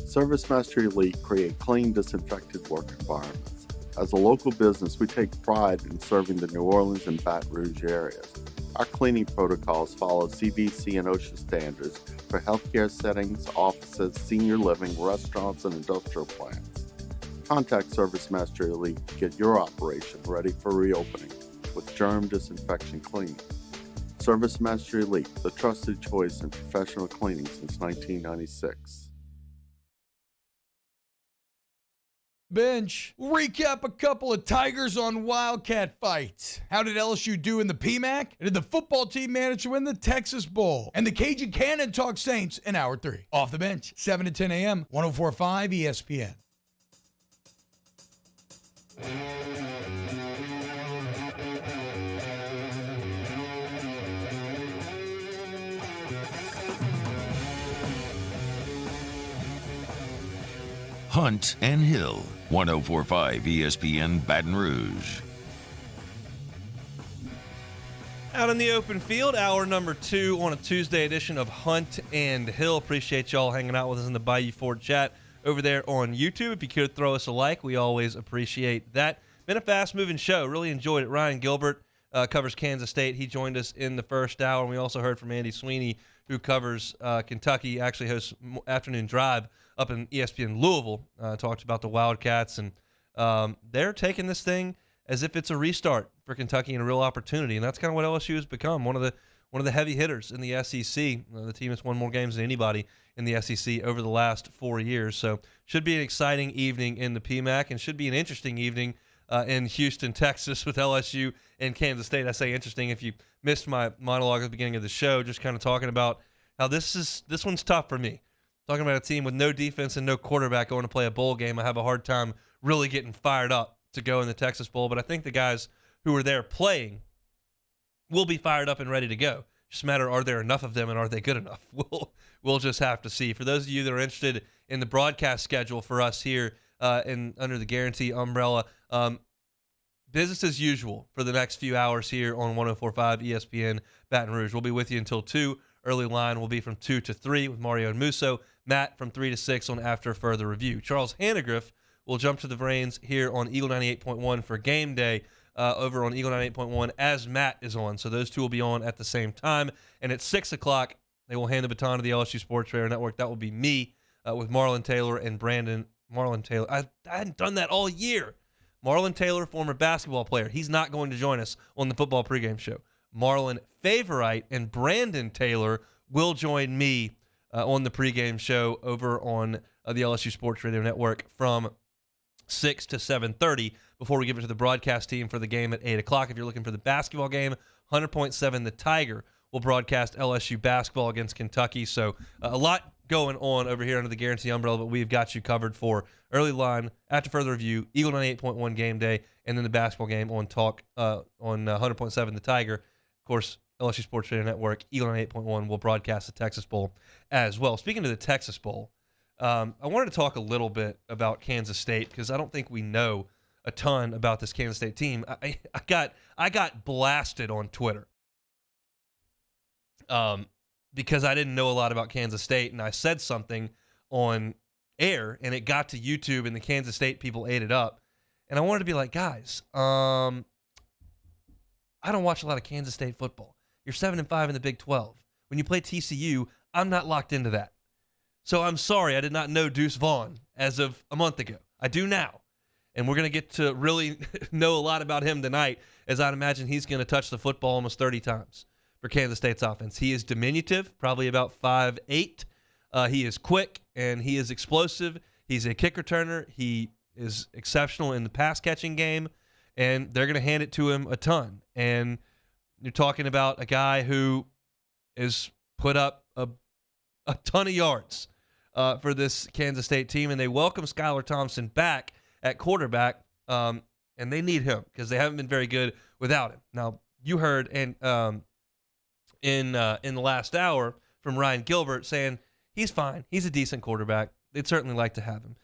ServiceMaster Elite create clean, disinfected work environments. As a local business, we take pride in serving the New Orleans and Baton Rouge areas. Our cleaning protocols follow CDC and OSHA standards for healthcare settings, offices, senior living, restaurants, and industrial plants. Contact ServiceMaster Elite to get your operation ready for reopening with germ disinfection cleaning. ServiceMaster Elite, the trusted choice in professional cleaning since 1996. Bench. We'll recap a couple of Tigers on Wildcat fights. How did LSU do in the PMAC? And did the football team manage to win the Texas Bowl? And the Cajun Cannon talk Saints in Hour 3. Off the Bench, 7 to 10 a.m., 104.5 ESPN. Hunt and Hill, 104.5 ESPN Baton Rouge. Out in the open field, hour number 2 on a Tuesday edition of Hunt and Hill. Appreciate y'all hanging out with us in the Bayou Ford chat over there on YouTube. If you could throw us a like, we always appreciate that. Been a fast-moving show. Really enjoyed it. Ryan Gilbert covers Kansas State. He joined us in the first hour. And we also heard from Andy Sweeney, who covers Kentucky, actually hosts Afternoon Drive up in ESPN Louisville. Talked about the Wildcats, and they're taking this thing as if it's a restart for Kentucky and a real opportunity. And that's kind of what LSU has become, one of the heavy hitters in the SEC. The team that's won more games than anybody in the SEC over the last 4 years. So should be an exciting evening in the PMAC, and should be an interesting evening in Houston, Texas with LSU and Kansas State. I say interesting if you missed my monologue at the beginning of the show, just kind of talking about how this one's tough for me. Talking about a team with no defense and no quarterback going to play a bowl game. I have a hard time really getting fired up to go in the Texas Bowl, but I think the guys who are there playing will be fired up and ready to go. Just a matter, are there enough of them and are they good enough? We'll just have to see. For those of you that are interested in the broadcast schedule for us here under the Guarantee umbrella, business as usual for the next few hours here on 104.5 ESPN Baton Rouge. We'll be with you until 2. Early line will be from 2 to 3 with Mario and Musso. Matt from 3 to 6 on After Further Review. Charles Hannegriff will jump to the reins here on Eagle 98.1 for game day over on Eagle 98.1 as Matt is on. So those two will be on at the same time. And at 6 o'clock, they will hand the baton to the LSU Sports Radio Network. That will be me with Marlon Taylor and Brandon. Marlon Taylor. I hadn't done that all year. Marlon Taylor, former basketball player. He's not going to join us on the football pregame show. Marlon Favorite and Brandon Taylor will join me on the pregame show over on the LSU Sports Radio Network from 6 to 7:30 before we give it to the broadcast team for the game at 8 o'clock. If you're looking for the basketball game, 100.7 The Tiger will broadcast LSU basketball against Kentucky. So a lot going on over here under the Guarantee umbrella, but we've got you covered for early line, After Further Review, Eagle 98.1 game day, and then the basketball game on talk on 100.7 The Tiger. Of course, LSU Sports Radio Network, Eagle 98.1 will broadcast the Texas Bowl as well. Speaking of the Texas Bowl, I wanted to talk a little bit about Kansas State because I don't think we know a ton about this Kansas State team. I got blasted on Twitter because I didn't know a lot about Kansas State, and I said something on air, and it got to YouTube, and the Kansas State people ate it up. And I wanted to be like, guys, I don't watch a lot of Kansas State football. You're 7-5 in the Big 12. When you play TCU, I'm not locked into that. So I'm sorry, I did not know Deuce Vaughn as of a month ago. I do now. And we're going to get to really know a lot about him tonight, as I'd imagine he's going to touch the football almost 30 times for Kansas State's offense. He is diminutive, probably about 5'8". He is quick, and he is explosive. He's a kick returner. He is exceptional in the pass-catching game, and they're going to hand it to him a ton. And you're talking about a guy who has put up a ton of yards for this Kansas State team, and they welcome Skylar Thompson back at quarterback, and they need him because they haven't been very good without him. Now, you heard in the last hour from Ryan Gilbert saying he's fine. He's a decent quarterback. They'd certainly like to have him.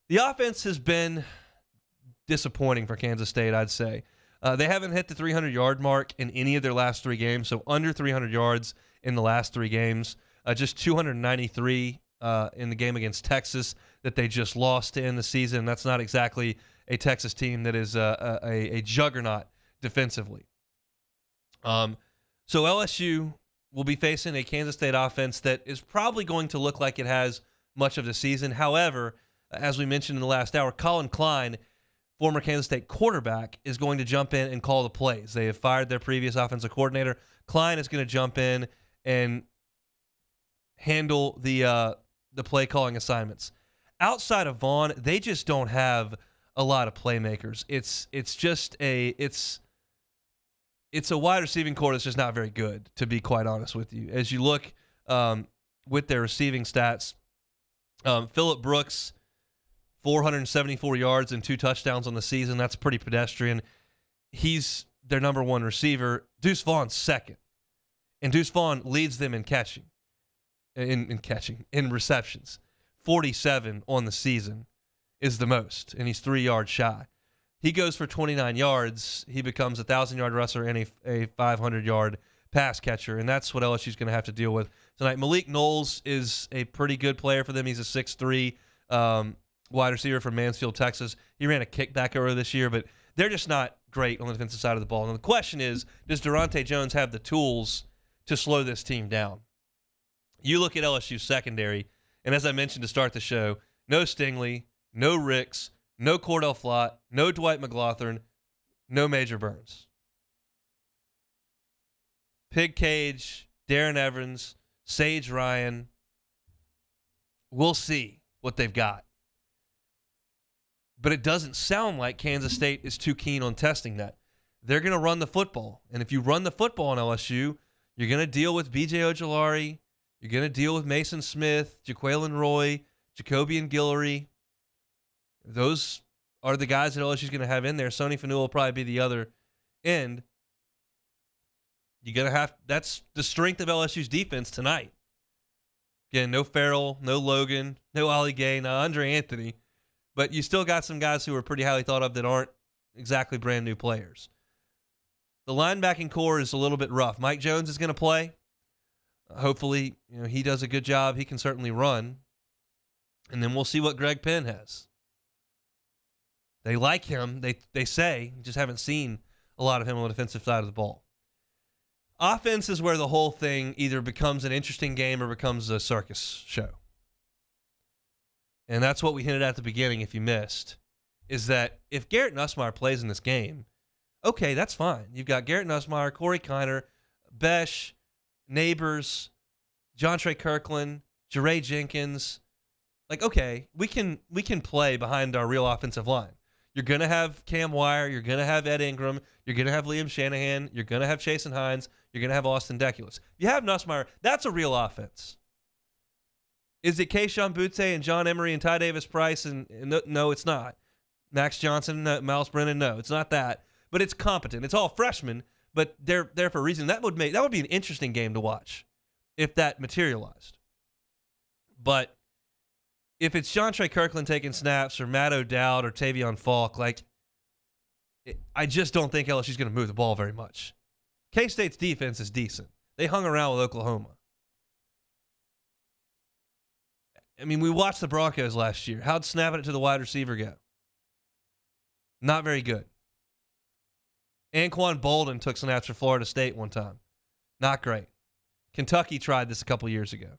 The offense has been disappointing for Kansas State, I'd say. They haven't hit the 300-yard mark in any of their last 3 games, so under 300 yards in the last 3 games. Just 293 in the game against Texas that they just lost to end the season. That's not exactly a Texas team that is a juggernaut defensively. So LSU will be facing a Kansas State offense that is probably going to look like it has much of the season. However, as we mentioned in the last hour, Colin Klein, former Kansas State quarterback, is going to jump in and call the plays. They have fired their previous offensive coordinator. Klein is going to jump in and handle the play calling assignments. Outside of Vaughn, they just don't have a lot of playmakers. It's a wide receiving core that's just not very good, to be quite honest with you. As you look with their receiving stats, Phillip Brooks, 474 yards and 2 touchdowns on the season. That's pretty pedestrian. He's their number 1 receiver. Deuce Vaughn's second. And Deuce Vaughn leads them in catching. In receptions. 47 on the season is the most, and he's 3 yards shy. He goes for 29 yards. He becomes a 1,000-yard rusher and a 500-yard pass catcher, and that's what LSU's going to have to deal with tonight. Malik Knowles is a pretty good player for them. He's a 6'3", wide receiver from Mansfield, Texas. He ran a kickback earlier this year, but they're just not great on the defensive side of the ball. And the question is, does Durante Jones have the tools to slow this team down? You look at LSU's secondary, and as I mentioned to start the show, no Stingley, no Ricks, no Cordell Flott, no Dwight McLaughlin, no Major Burns. Pig Cage, Darren Evans, Sage Ryan. We'll see what they've got. But it doesn't sound like Kansas State is too keen on testing that. They're going to run the football. And if you run the football on LSU, you're going to deal with B.J. Ojulari. You're going to deal with Mason Smith, Jaquelin Roy, Jacobian Guillory. Those are the guys that LSU's going to have in there. Sonny Fanua will probably be the other end. You're going to have – that's the strength of LSU's defense tonight. Again, no Farrell, no Logan, no Ollie Gay, no Andre Anthony. But you still got some guys who are pretty highly thought of that aren't exactly brand new players. The linebacking core is a little bit rough. Mike Jones is going to play. Hopefully, he does a good job. He can certainly run. And then we'll see what Greg Penn has. They like him. They say. Just haven't seen a lot of him on the defensive side of the ball. Offense is where the whole thing either becomes an interesting game or becomes a circus show. And that's what we hinted at the beginning, if you missed, is that if Garrett Nussmeier plays in this game, okay, that's fine. You've got Garrett Nussmeier, Corey Kiner, Besh, Neighbors, John Trey Kirkland, Jeray Jenkins. Like, okay, we can play behind our real offensive line. You're going to have Cam Wire. You're going to have Ed Ingram. You're going to have Liam Shanahan. You're going to have Chasen Hines. You're going to have Austin Deculus. You have Nussmeier. That's a real offense. Is it Keyshawn Butte and John Emery and Ty Davis Price? And no, it's not. Max Johnson, Miles Brennan, no, it's not that. But it's competent. It's all freshmen, but they're there for a reason. That would be an interesting game to watch if that materialized. But if it's John Trey Kirkland taking snaps or Matt O'Dowd or Tavion Falk, I just don't think LSU's going to move the ball very much. K-State's defense is decent. They hung around with Oklahoma. I mean, we watched the Broncos last year. How'd snapping it to the wide receiver go? Not very good. Anquan Bolden took snaps for Florida State one time. Not great. Kentucky tried this a couple years ago.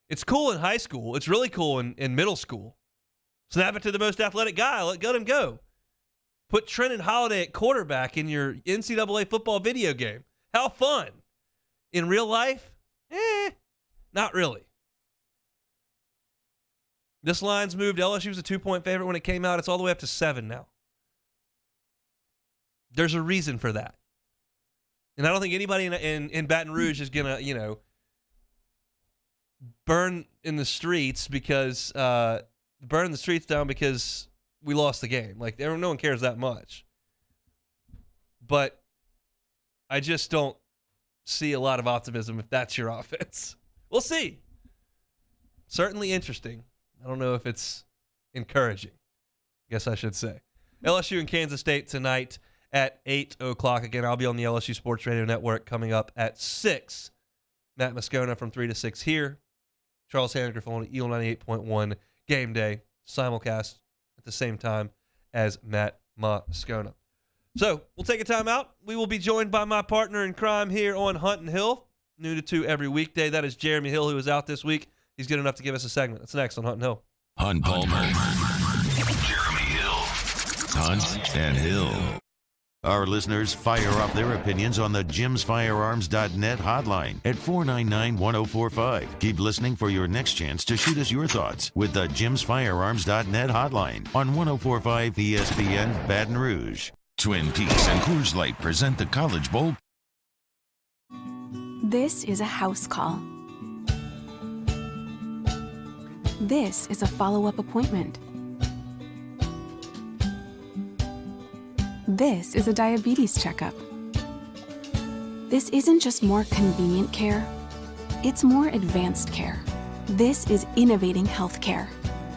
It's cool in high school. It's really cool in middle school. Snap it to the most athletic guy. Let him go. Put Trenton Holiday at quarterback in your NCAA football video game. How fun. In real life? Not really. This line's moved. LSU was a 2-point favorite when it came out. It's all the way up to 7 now. There's a reason for that. And I don't think anybody in Baton Rouge is going to, burn the streets down because we lost the game. Like, no one cares that much. But I just don't see a lot of optimism if that's your offense. We'll see. Certainly interesting. I don't know if it's encouraging. I guess I should say. LSU and Kansas State tonight at 8 o'clock. Again, I'll be on the LSU Sports Radio Network coming up at 6. Matt Moscona from 3 to 6 here. Charles Handgriff on EL 98.1 Game Day simulcast at the same time as Matt Moscona. So we'll take a time out. We will be joined by my partner in crime here on Hunt and Hill, noon to 2 every weekday. That is Jeremy Hill, who is out this week. He's good enough to give us a segment. That's next on Hunt and Hill. Hunt Palmer, Jeremy Hill, Hunt and Hill. Our listeners fire off their opinions on the jimsfirearms.net hotline at 499-1045. Keep listening for your next chance to shoot us your thoughts with the jimsfirearms.net hotline on 1045 ESPN Baton Rouge. Twin Peaks and Coors Light present the College Bowl. This is a house call. This is a follow-up appointment. This is a diabetes checkup. This isn't just more convenient care, it's more advanced care. This is innovating healthcare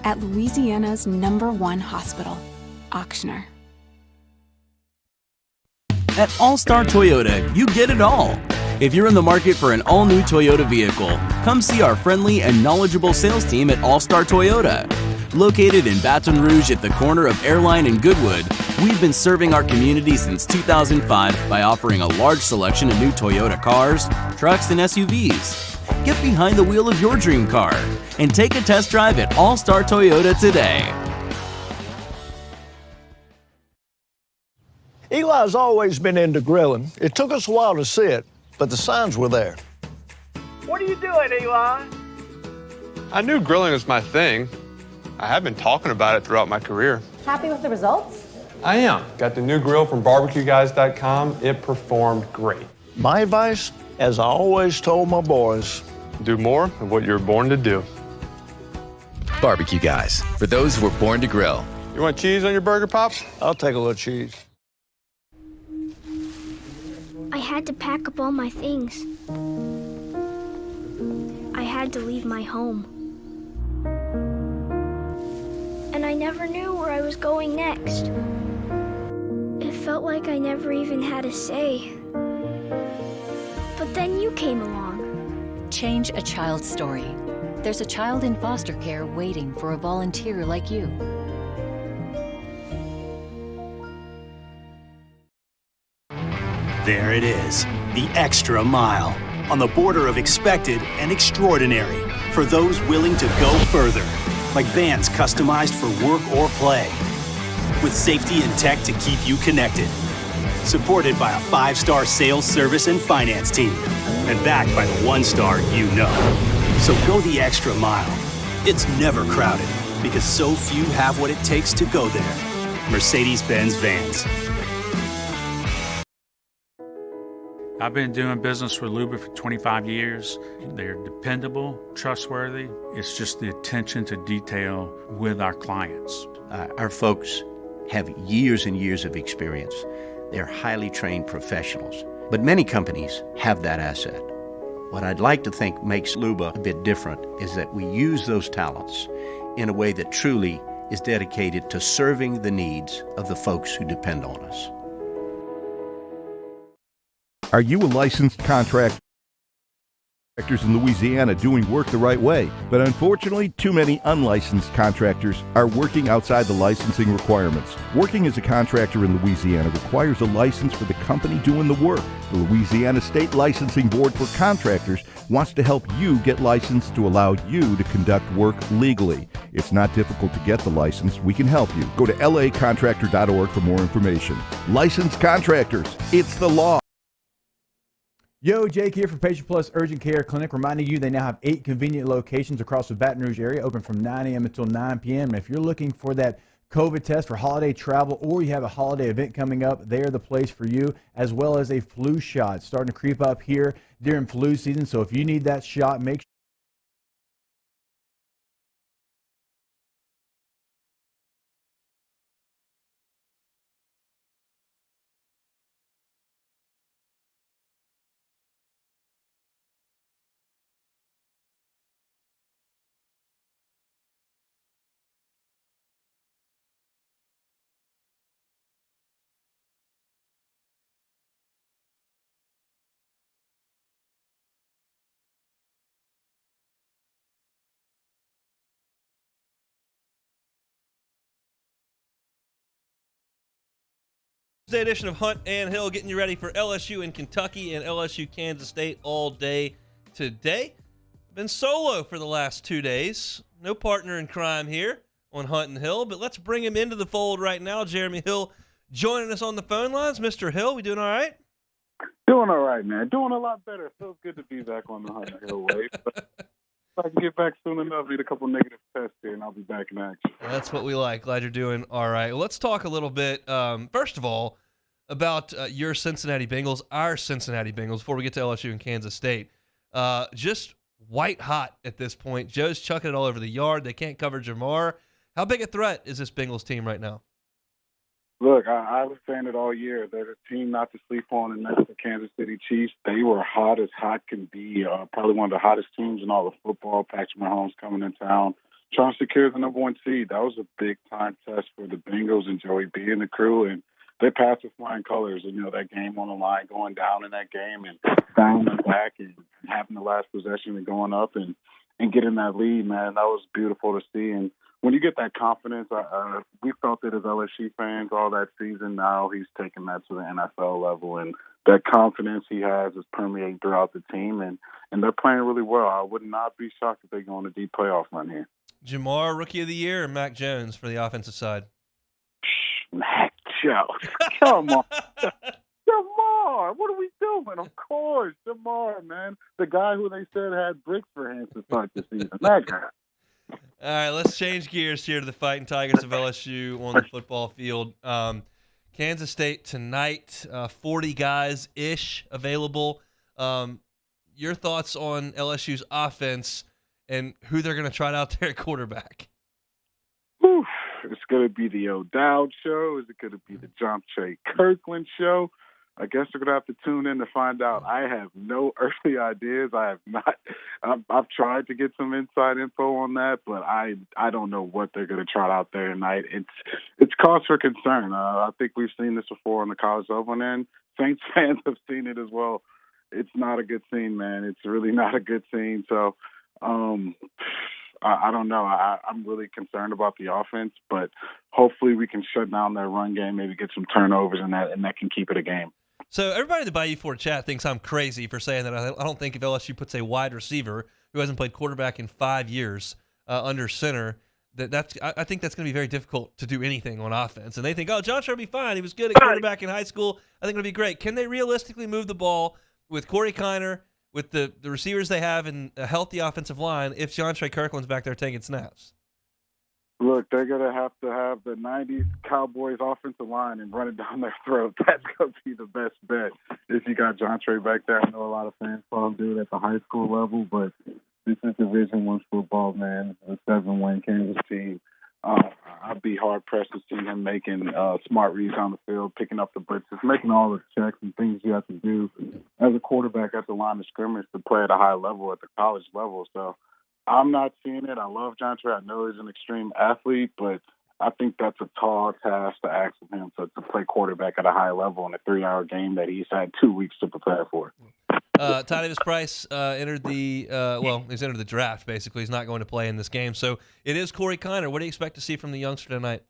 at Louisiana's #1 hospital, Auctioner. At All-Star Toyota, you get it all. If you're in the market for an all-new Toyota vehicle, come see our friendly and knowledgeable sales team at All-Star Toyota. Located in Baton Rouge at the corner of Airline and Goodwood, we've been serving our community since 2005 by offering a large selection of new Toyota cars, trucks, and SUVs. Get behind the wheel of your dream car and take a test drive at All-Star Toyota today. Eli's always been into grilling. It took us a while to see it, but the signs were there. What are you doing, Eli? I knew grilling was my thing. I have been talking about it throughout my career. Happy with the results? I am. Got the new grill from barbecueguys.com. It performed great. My advice, as I always told my boys, do more of what you're born to do. Barbecue Guys, for those who were born to grill. You want cheese on your burger, Pops? I'll take a little cheese. I had to pack up all my things. I had to leave my home. And I never knew where I was going next. It felt like I never even had a say. But then you came along. Change a child's story. There's a child in foster care waiting for a volunteer like you. There it is, the extra mile, on the border of expected and extraordinary, for those willing to go further, like vans customized for work or play, with safety and tech to keep you connected, supported by a 5-star sales, service, and finance team, and backed by the 1-star you know. So go the extra mile. It's never crowded, because so few have what it takes to go there. Mercedes-Benz Vans. I've been doing business with Luba for 25 years. They're dependable, trustworthy. It's just the attention to detail with our clients. Our folks have years and years of experience. They're highly trained professionals. But many companies have that asset. What I'd like to think makes Luba a bit different is that we use those talents in a way that truly is dedicated to serving the needs of the folks who depend on us. Are you a licensed contractor in Louisiana doing work the right way? But unfortunately, too many unlicensed contractors are working outside the licensing requirements. Working as a contractor in Louisiana requires a license for the company doing the work. The Louisiana State Licensing Board for Contractors wants to help you get licensed to allow you to conduct work legally. It's not difficult to get the license. We can help you. Go to lacontractor.org for more information. Licensed contractors, it's the law. Yo, Jake here from Patient Plus Urgent Care Clinic, reminding you they now have 8 convenient locations across the Baton Rouge area, open from 9 a.m. until 9 p.m. And if you're looking for that COVID test for holiday travel, or you have a holiday event coming up, they're the place for you, as well as a flu shot. It's starting to creep up here during flu season, so if you need that shot, make sure Tuesday edition of Hunt and Hill, getting you ready for LSU in Kentucky and LSU Kansas State all day today. Been solo for the last 2 days. No partner in crime here on Hunt and Hill, but let's bring him into the fold right now. Jeremy Hill joining us on the phone lines. Mr. Hill, we doing all right? Doing all right, man. Doing a lot better. It feels good to be back on the Hunt and Hill wave. But if I can get back soon enough, need a couple negative tests here, and I'll be back in action. That's what we like. Glad you're doing all right. Well, let's talk a little bit, first of all, about your Cincinnati Bengals, our Cincinnati Bengals, before we get to LSU and Kansas State. Just white hot at this point. Joe's chucking it all over the yard. They can't cover Jamar. How big a threat is this Bengals team right now? Look, I was saying it all year. They're a team not to sleep on, and that's the Kansas City Chiefs. They were hot as hot can be. Probably one of the hottest teams in all of football. Patrick Mahomes coming in town, trying to secure the #1 seed. That was a big-time test for the Bengals and Joey B and the crew, and they passed with flying colors. And, that game on the line, going down in that game and down and back and having the last possession and going up and getting that lead, man, that was beautiful to see. And when you get that confidence, we felt it as LSU fans all that season. Now he's taking that to the NFL level, and that confidence he has is permeating throughout the team, and they're playing really well. I would not be shocked if they go on a deep playoff run here. Jamar, Rookie of the Year, or Mac Jones for the offensive side? Mac Jones. Come on. Jamar, what are we doing? Of course, Jamar, man. The guy who they said had bricks for hands to start the season. That guy. All right, let's change gears here to the Fighting Tigers of LSU on the football field. Kansas State tonight, 40 guys-ish available. Your thoughts on LSU's offense and who they're going to try out there at quarterback? Whew. It's going to be the O'Dowd show. Is it going to be the Jontre Kirkland show? I guess we're going to have to tune in to find out. I have no earthly ideas. I have not. I've tried to get some inside info on that, but I don't know what they're going to try out there tonight. It's cause for concern. I think we've seen this before on the college level, and Saints fans have seen it as well. It's not a good scene, man. It's really not a good scene. So I don't know. I'm really concerned about the offense, but hopefully we can shut down their run game, maybe get some turnovers, and that can keep it a game. So everybody in the Bayou Ford chat thinks I'm crazy for saying that. I don't think if LSU puts a wide receiver who hasn't played quarterback in 5 years under center, I think that's going to be very difficult to do anything on offense. And they think, oh, Josh will be fine. He was good at quarterback in high school. I think it'll be great. Can they realistically move the ball with Corey Kiner, with the receivers they have, and a healthy offensive line if Jontre Kirkland's back there taking snaps? Look, they're going to have the 90s Cowboys offensive line and run it down their throat. That's going to be the best bet if you got Jontre back there. I know a lot of fans saw him do it at the high school level, but this is Division I football, man. A 7-win Kansas team. I'd be hard-pressed to see him making smart reads on the field, picking up the blitzes, making all the checks and things you have to do as a quarterback at the line of scrimmage to play at a high level at the college level. So I'm not seeing it. I love Jontre. I know he's an extreme athlete, but I think that's a tall task to ask of him to play quarterback at a high level in a 3-hour game that he's had 2 weeks to prepare for. Ty Davis Price entered the he's entered the draft, basically. He's not going to play in this game. So it is Corey Kiner. What do you expect to see from the youngster tonight?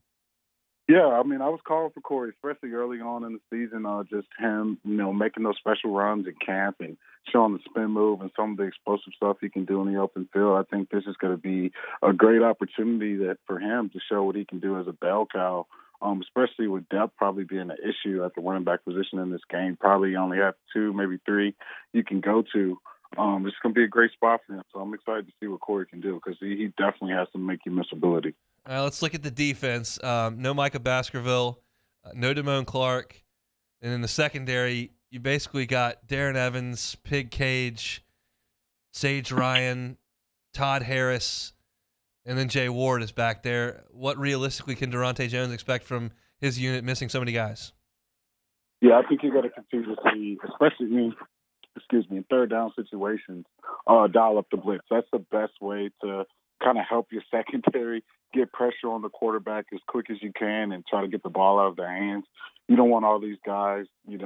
Yeah, I mean, I was calling for Corey, especially early on in the season, just him, making those special runs in camp and showing the spin move and some of the explosive stuff he can do in the open field. I think this is going to be a great opportunity for him to show what he can do as a bell cow, especially with depth probably being an issue at the running back position in this game. Probably only have 2, maybe 3 you can go to. It's going to be a great spot for him, so I'm excited to see what Corey can do because he definitely has some make-you-miss ability. Let's look at the defense. No Micah Baskerville, no Damone Clark. And in the secondary, you basically got Darren Evans, Pig Cage, Sage Ryan, Todd Harris, and then Jay Ward is back there. What realistically can Durante Jones expect from his unit missing so many guys? Yeah, I think you're going to continue to see, especially in third down situations, dial up the blitz. That's the best way to kind of help your secondary get pressure on the quarterback as quick as you can and try to get the ball out of their hands. You don't want all these guys, in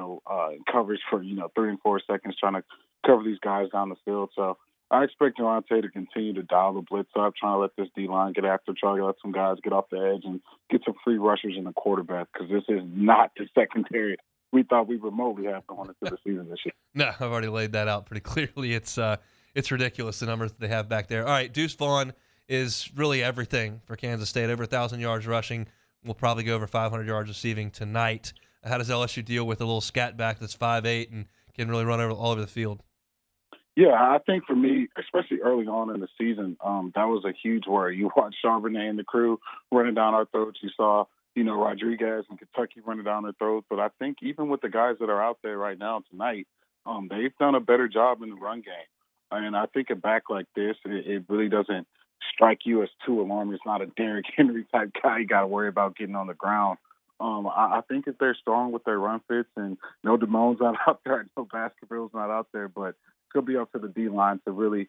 coverage for, 3 and 4 seconds trying to cover these guys down the field. So I expect Durante to continue to dial the blitz up, trying to let this D-line get after, try to let some guys get off the edge and get some free rushers in the quarterback because this is not the secondary we thought we remotely have going into the season this year. No, I've already laid that out pretty clearly. It's ridiculous, the numbers that they have back there. All right, Deuce Vaughn is really everything for Kansas State. Over 1,000 yards rushing. We'll probably go over 500 yards receiving tonight. How does LSU deal with a little scat back that's 5'8" and can really run all over the field? Yeah, I think for me, especially early on in the season, that was a huge worry. You watched Charbonnet and the crew running down our throats. You saw, Rodriguez and Kentucky running down their throats. But I think even with the guys that are out there right now tonight, they've done a better job in the run game. And I think a back like this, it really doesn't strike you as too alarming. It's not a Derrick Henry type guy you got to worry about getting on the ground. I think if they're strong with their run fits and no Damone's not out there, no Baskerville's not out there, but it's going to be up to the D-line to really,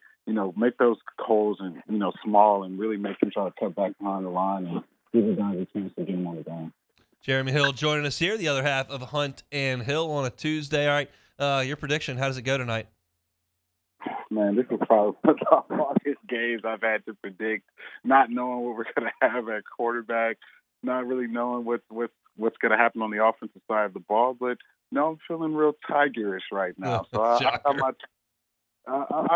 make those holes and, small and really make them try to cut back behind the line and give the guys a chance to get them on the ground. Jeremy Hill joining us here, the other half of Hunt and Hill on a Tuesday. All right, your prediction, how does it go tonight? Man, this is probably one of the longest games I've had to predict, not knowing what we're going to have at quarterback, not really knowing what's going to happen on the offensive side of the ball. But, I'm feeling real Tigerish right now. So I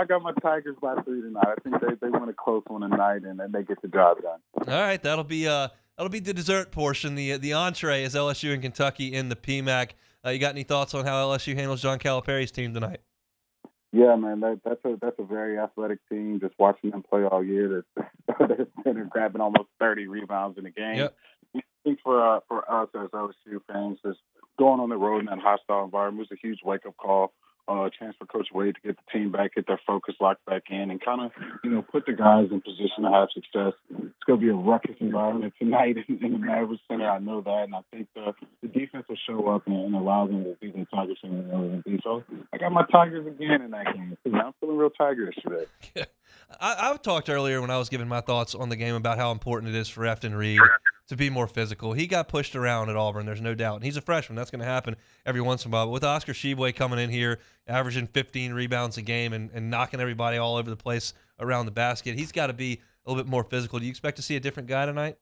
got my Tigers by 3 tonight. I think they win a close one tonight, and then they get the job done. All right, that'll be the dessert portion. The entree is LSU and Kentucky in the PMAC. You got any thoughts on how LSU handles John Calipari's team tonight? Yeah, man, that's a very athletic team. Just watching them play all year, they're grabbing almost 30 rebounds in a game. Yep. I think for us as LSU fans, just going on the road in that hostile environment was a huge wake up call. A chance for Coach Wade to get the team back, get their focus locked back in, and kind of, put the guys in position to have success. It's going to be a ruckus environment tonight in the Mavericks Center. I know that, and I think the defense will show up and allow them to beat the Tigers Center. So I got my Tigers again in that game. I'm feeling real Tigerish today. I talked earlier when I was giving my thoughts on the game about how important it is for Efton Reed to be more physical. He got pushed around at Auburn, there's no doubt. And he's a freshman. That's going to happen every once in a while. But with Oscar Tshiebwe coming in here, averaging 15 rebounds a game and knocking everybody all over the place around the basket, he's got to be a little bit more physical. Do you expect to see a different guy tonight?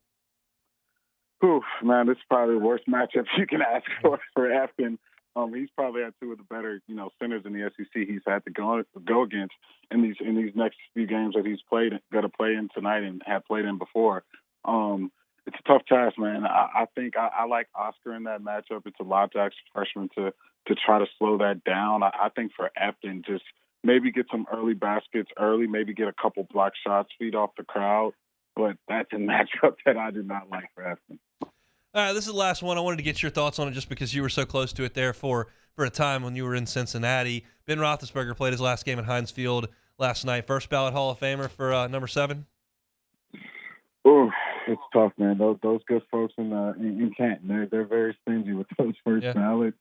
Oof, man, this is probably the worst matchup you can ask for Efton. He's probably had two of the better, centers in the SEC he's had to go against in these next few games that he's going to play in tonight and have played in before. It's a tough task, man. I think I like Oscar in that matchup. It's a lot to ask freshman to try to slow that down. I think for Efton, just maybe get some early baskets early, maybe get a couple block shots, feed off the crowd. But that's a matchup that I do not like for Efton. All right, this is the last one. I wanted to get your thoughts on it just because you were so close to it there for a time when you were in Cincinnati. Ben Roethlisberger played his last game at Heinz Field last night. First ballot Hall of Famer for number 7. Oh, it's tough, man. Those good folks in Canton, they're very stingy with those first ballots.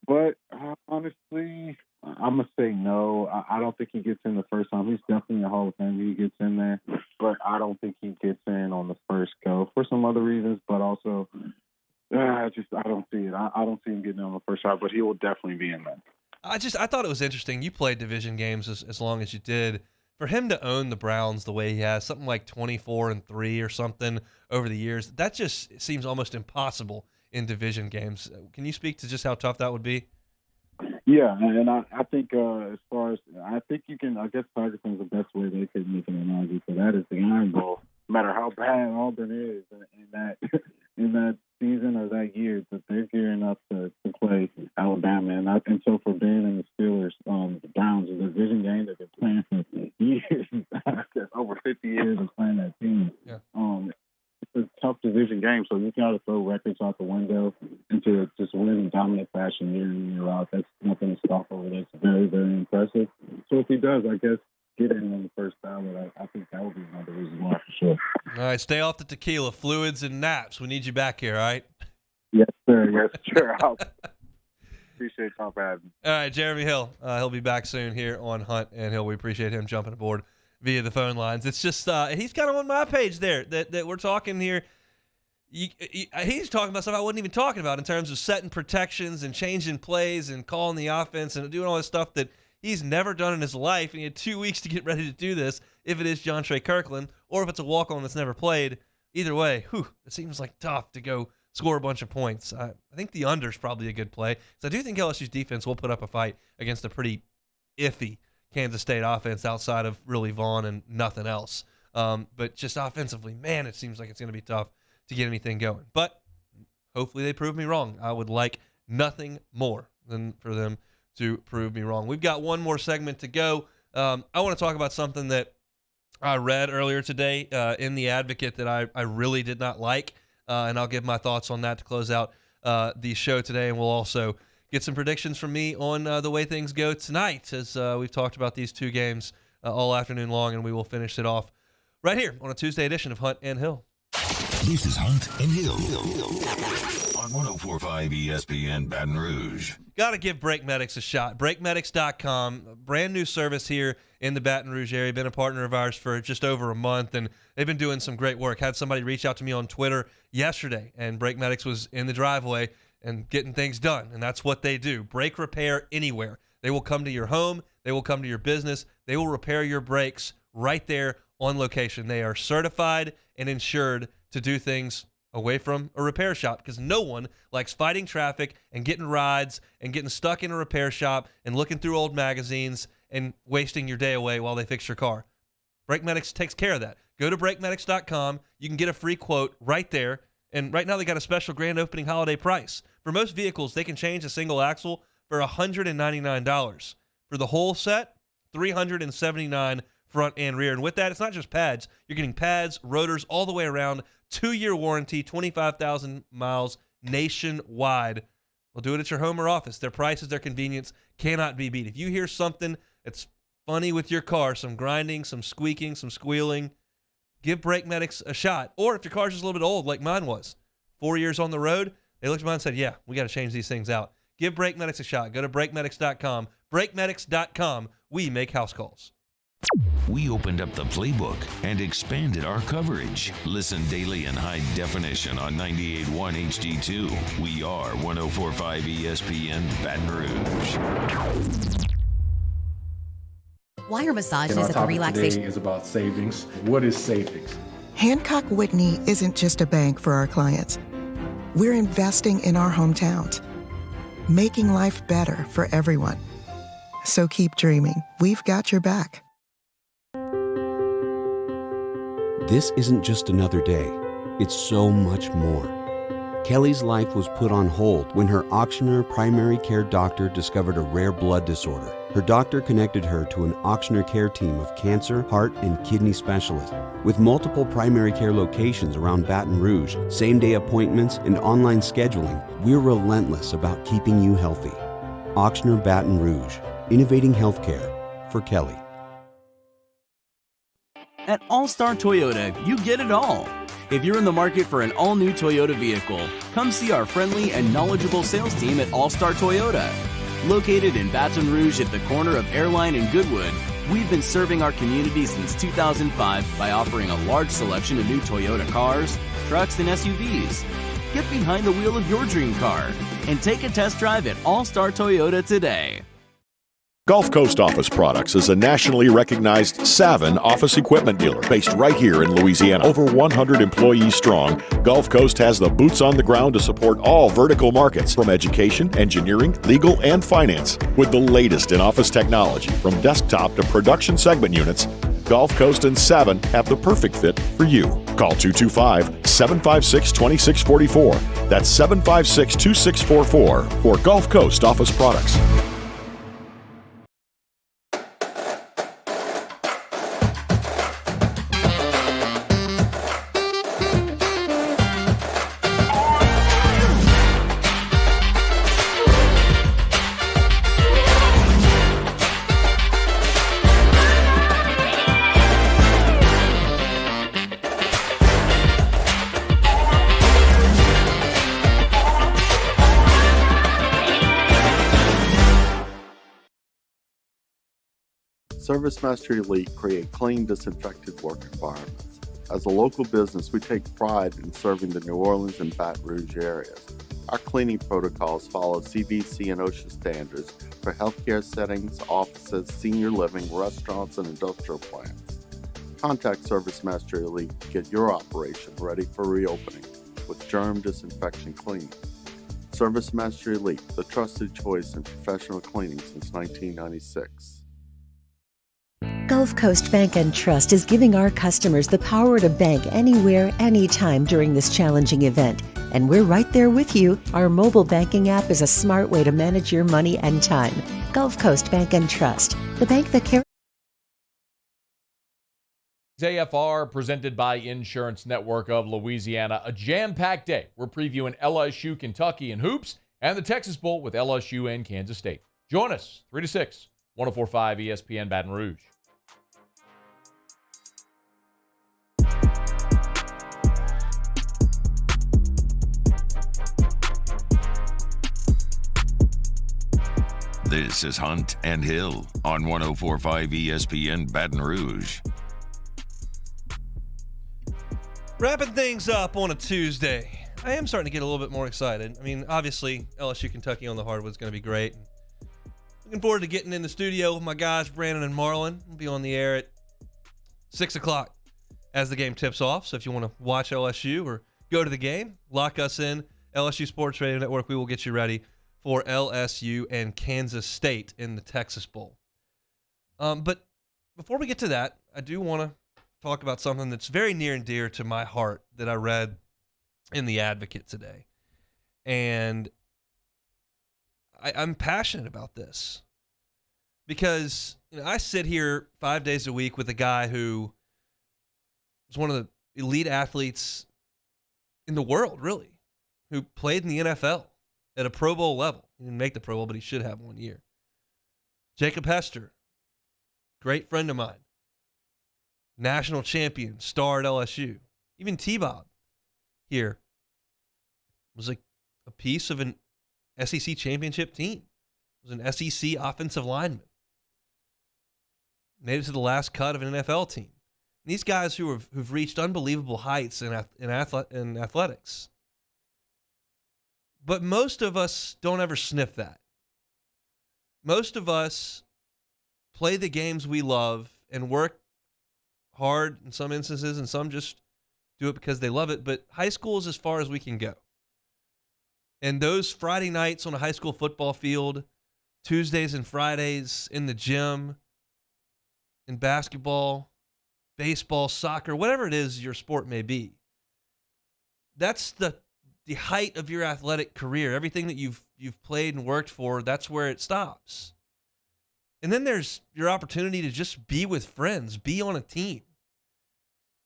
But honestly, I'm gonna say no. I don't think he gets in the first time. He's definitely a Hall of Famer. He gets in there, but I don't think he gets in on the first go for some other reasons. But also, I don't see it. I don't see him getting in on the first shot. But he will definitely be in there. I thought it was interesting. You played division games as long as you did. For him to own the Browns the way he has, something like 24-3 or something over the years, that just seems almost impossible in division games. Can you speak to just how tough that would be? Yeah, and I think as far as I think you can, I guess Tiger fans the best way they could make an analogy for that is the Iron Bowl. No matter how bad Auburn is in that season or that year, that they're gearing up to play Alabama, and so for Ben and the Steelers, the Browns is a division game that they're playing for years, over 50 years of playing that team. Yeah. It's a tough division game, so you got to throw records out the window and to just win in dominant fashion year in, year out. That's nothing to stop over. That's very, very impressive. So if he does, I guess, get in on the first ballot, I think that would be another reason why for sure. All right, stay off the tequila, fluids, and naps. We need you back here, all right? Yes, sir. Yes, sure. Appreciate y'all for having me. All right, Jeremy Hill. He'll be back soon here on Hunt and Hill. We appreciate him jumping aboard via the phone lines. It's just he's kind of on my page there that we're talking here. He's talking about stuff I wasn't even talking about in terms of setting protections and changing plays and calling the offense and doing all this stuff that he's never done in his life. And he had 2 weeks to get ready to do this if it is John Trey Kirkland or if it's a walk-on that's never played. Either way, it seems like tough to go score a bunch of points. I think the under's probably a good play because I do think LSU's defense will put up a fight against a pretty iffy Kansas State offense outside of really Vaughn and nothing else. But just offensively, man, it seems like it's going to be tough to get anything going. But hopefully they prove me wrong. I would like nothing more than for them to prove me wrong. We've got one more segment to go. I want to talk about something that I read earlier today in The Advocate that I really did not like, and I'll give my thoughts on that to close out the show today, and we'll also get some predictions from me on the way things go tonight, as we've talked about these two games all afternoon long, and we will finish it off right here on a Tuesday edition of Hunt and Hill. This is Hunt and Hill on 104.5 ESPN Baton Rouge. Got to give Brake Medics a shot. BrakeMedics.com, a brand new service here in the Baton Rouge area. Been a partner of ours for just over a month, and they've been doing some great work. Had somebody reach out to me on Twitter yesterday, and Brake Medics was in the driveway and getting things done, and that's what they do. Brake repair anywhere. They will come to your home. They will come to your business. They will repair your brakes right there on location. They are certified and insured to do things away from a repair shop because no one likes fighting traffic and getting rides and getting stuck in a repair shop and looking through old magazines and wasting your day away while they fix your car. Brake Medics takes care of that. Go to BrakeMedics.com. You can get a free quote right there. And right now they got a special grand opening holiday price. For most vehicles, they can change a single axle for $199. For the whole set, $379 front and rear. And with that, it's not just pads. You're getting pads, rotors, all the way around, 2-year warranty, 25,000 miles nationwide. We'll do it at your home or office. Their prices, their convenience cannot be beat. If you hear something that's funny with your car, some grinding, some squeaking, some squealing, give Brake Medics a shot. Or if your car's just a little bit old, like mine was, 4 years on the road, they looked at mine and said, yeah, we got to change these things out. Give Brake Medics a shot. Go to BrakeMedics.com. BrakeMedics.com. We make house calls. We opened up the playbook and expanded our coverage. Listen daily in high definition on 98.1 HD2. We are 104.5 ESPN Baton Rouge. Why are massages Our at the topic relaxation? today is about savings. What is savings? Hancock Whitney isn't just a bank for our clients. We're investing in our hometowns, making life better for everyone. So keep dreaming. We've got your back. This isn't just another day. It's so much more. Kelly's life was put on hold when her auctioneer primary care doctor discovered a rare blood disorder. Her doctor connected her to an auctioneer care team of cancer, heart, and kidney specialists. With multiple primary care locations around Baton Rouge, same-day appointments, and online scheduling, we're relentless about keeping you healthy. Auctioneer Baton Rouge, innovating healthcare for Kelly. At All-Star Toyota, you get it all. If you're in the market for an all-new Toyota vehicle, come see our friendly and knowledgeable sales team at All-Star Toyota. Located in Baton Rouge at the corner of Airline and Goodwood, we've been serving our community since 2005 by offering a large selection of new Toyota cars, trucks, and SUVs. Get behind the wheel of your dream car and take a test drive at All-Star Toyota today. Gulf Coast Office Products is a nationally recognized Savin office equipment dealer based right here in Louisiana. Over 100 employees strong, Gulf Coast has the boots on the ground to support all vertical markets, from education, engineering, legal, and finance. With the latest in office technology, from desktop to production segment units, Gulf Coast and Savin have the perfect fit for you. Call 225-756-2644. That's 756-2644 for Gulf Coast Office Products. ServiceMaster Elite create clean, disinfected work environments. As a local business, we take pride in serving the New Orleans and Baton Rouge areas. Our cleaning protocols follow CDC and OSHA standards for healthcare settings, offices, senior living, restaurants, and industrial plants. Contact ServiceMaster Elite to get your operation ready for reopening with germ disinfection cleaning. ServiceMaster Elite, the trusted choice in professional cleaning since 1996. Gulf Coast Bank and Trust is giving our customers the power to bank anywhere, anytime during this challenging event. And we're right there with you. Our mobile banking app is a smart way to manage your money and time. Gulf Coast Bank and Trust, the bank that cares. AFR presented by Insurance Network of Louisiana. A jam-packed day. We're previewing LSU, Kentucky, and hoops, and the Texas Bowl with LSU and Kansas State. Join us 3 to 6, 104.5 ESPN Baton Rouge. This is Hunt and Hill on 104.5 ESPN Baton Rouge. Wrapping things up on a Tuesday. I am starting to get a little bit more excited. I mean, obviously, LSU Kentucky on the hardwood is going to be great. Looking forward to getting in the studio with my guys, Brandon and Marlon. We'll be on the air at 6 o'clock as the game tips off. So if you want to watch LSU or go to the game, lock us in. LSU Sports Radio Network, we will get you ready for LSU and Kansas State in the Texas Bowl. But before we get to that, I do want to talk about something that's very near and dear to my heart that I read in The Advocate today. And I'm passionate about this Because I sit here 5 days a week with a guy who was one of the elite athletes in the world, really, who played in the NFL at a Pro Bowl level. He didn't make the Pro Bowl, but he should have one year. Jacob Hester, great friend of mine, national champion, star at LSU. Even T-Bob here was like a piece of an SEC championship team. Was an SEC offensive lineman. Made it to the last cut of an NFL team. And these guys who've reached unbelievable heights in athletics. But most of us don't ever sniff that. Most of us play the games we love and work hard in some instances, and some just do it because they love it. But high school is as far as we can go. And those Friday nights on a high school football field, Tuesdays and Fridays in the gym, in basketball, baseball, soccer, whatever it is your sport may be, that's the height of your athletic career. Everything that you've played and worked for, that's where it stops. And then there's your opportunity to just be with friends, be on a team,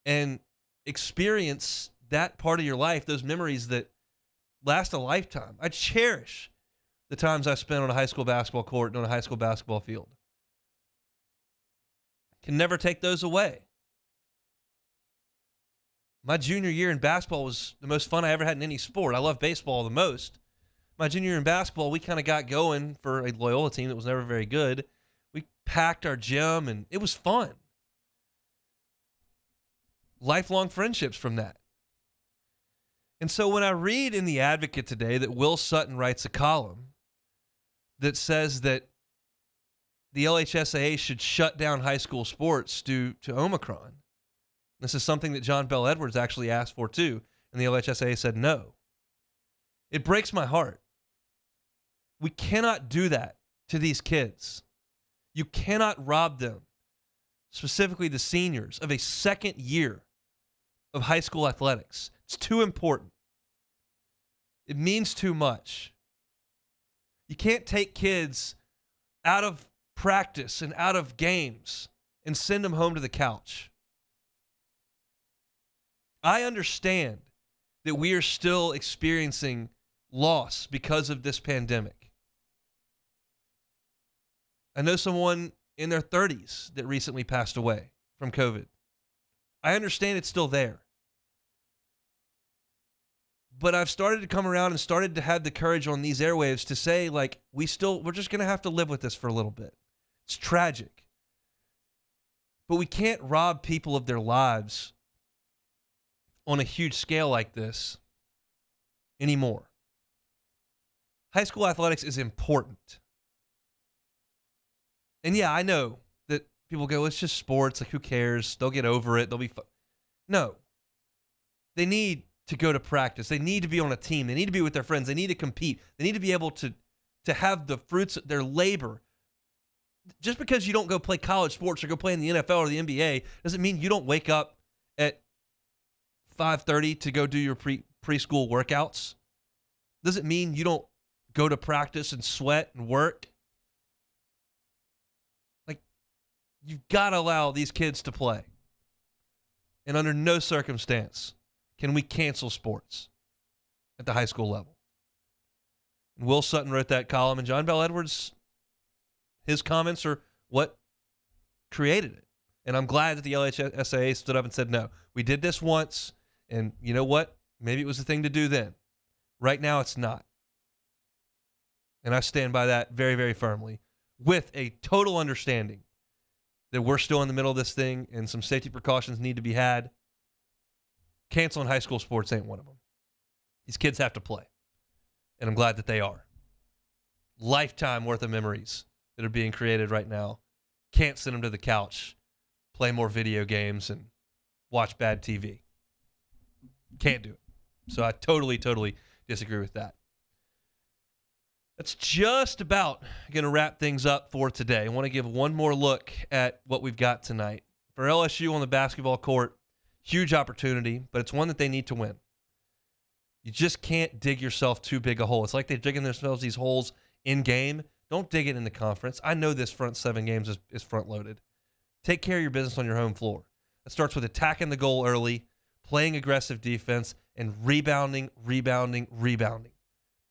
and experience that part of your life, those memories that last a lifetime. I cherish the times I spent on a high school basketball court and on a high school basketball field. Can never take those away. My junior year in basketball was the most fun I ever had in any sport. I love baseball the most. My junior year in basketball, we kind of got going for a Loyola team that was never very good. We packed our gym, and it was fun. Lifelong friendships from that. And so when I read in The Advocate today that Will Sutton writes a column that says that the LHSAA should shut down high school sports due to Omicron, this is something that John Bell Edwards actually asked for too, and the LHSAA said no. It breaks my heart. We cannot do that to these kids. You cannot rob them, specifically the seniors, of a second year of high school athletics. It's too important. It means too much. You can't take kids out of practice and out of games and send them home to the couch. I understand that we are still experiencing loss because of this pandemic. I know someone in their 30s that recently passed away from COVID. I understand it's still there. But I've started to come around and started to have the courage on these airwaves to say, like, we're just going to have to live with this for a little bit. It's tragic. But we can't rob people of their lives on a huge scale like this anymore. High school athletics is important. And yeah, I know that people go, it's just sports. Like, who cares? They'll get over it. They'll be fine. No. They need to go to practice. They need to be on a team. They need to be with their friends. They need to compete. They need to be able to have the fruits of their labor. Just because you don't go play college sports or go play in the NFL or the NBA doesn't mean you don't wake up at 5:30 to go do your preschool workouts. Doesn't mean you don't go to practice and sweat and work. Like, you've got to allow these kids to play. And under no circumstance can we cancel sports at the high school level. And Will Sutton wrote that column, and John Bell Edwards, his comments are what created it. And I'm glad that the LHSAA stood up and said, no, we did this once, and you know what? Maybe it was the thing to do then. Right now, it's not. And I stand by that very, very firmly, with a total understanding that we're still in the middle of this thing and some safety precautions need to be had. Canceling high school sports ain't one of them. These kids have to play, and I'm glad that they are. Lifetime worth of memories that are being created right now. Can't send them to the couch, play more video games, and watch bad TV. Can't do it. So I totally, totally disagree with that. That's just about going to wrap things up for today. I want to give one more look at what we've got tonight. For LSU on the basketball court, huge opportunity, but it's one that they need to win. You just can't dig yourself too big a hole. It's like they're digging themselves these holes in game Don't dig it in the conference. I know this front 7 games is front-loaded. Take care of your business on your home floor. It starts with attacking the goal early, playing aggressive defense, and rebounding.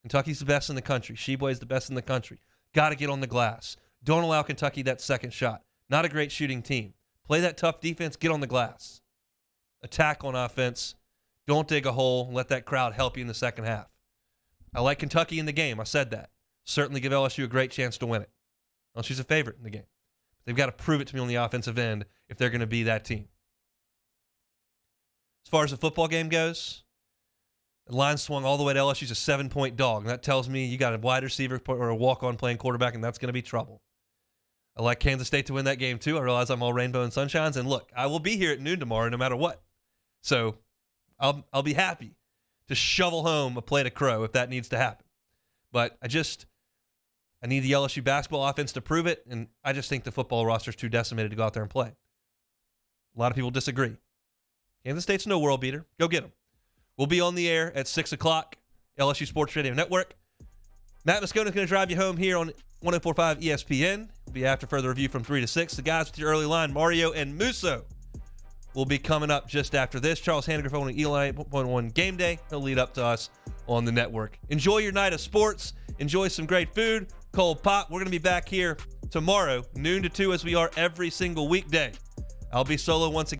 Kentucky's the best in the country. Sheboy's the best in the country. Got to get on the glass. Don't allow Kentucky that second shot. Not a great shooting team. Play that tough defense. Get on the glass. Attack on offense. Don't dig a hole. Let that crowd help you in the second half. I like Kentucky in the game. I said that. Certainly give LSU a great chance to win it. LSU's a favorite in the game. They've got to prove it to me on the offensive end if they're going to be that team. As far as the football game goes, the line swung all the way to LSU's a 7-point dog. And that tells me you got a wide receiver or a walk-on playing quarterback, and that's going to be trouble. I like Kansas State to win that game, too. I realize I'm all rainbow and sunshines. And look, I will be here at noon tomorrow no matter what. So I'll be happy to shovel home a plate of crow if that needs to happen. But I need the LSU basketball offense to prove it, and I just think the football roster is too decimated to go out there and play. A lot of people disagree. Kansas State's no world beater. Go get them. We'll be on the air at 6 o'clock, LSU Sports Radio Network. Matt Moscona is going to drive you home here on 104.5 ESPN. We'll be after further review from 3 to 6. The guys with your early line, Mario and Musso, will be coming up just after this. Charles Hannegriff on Eli 8.1 Game Day. He'll lead up to us on the network. Enjoy your night of sports. Enjoy some great food, cold pop. We're going to be back here tomorrow, noon to 2, as we are every single weekday. I'll be solo once again.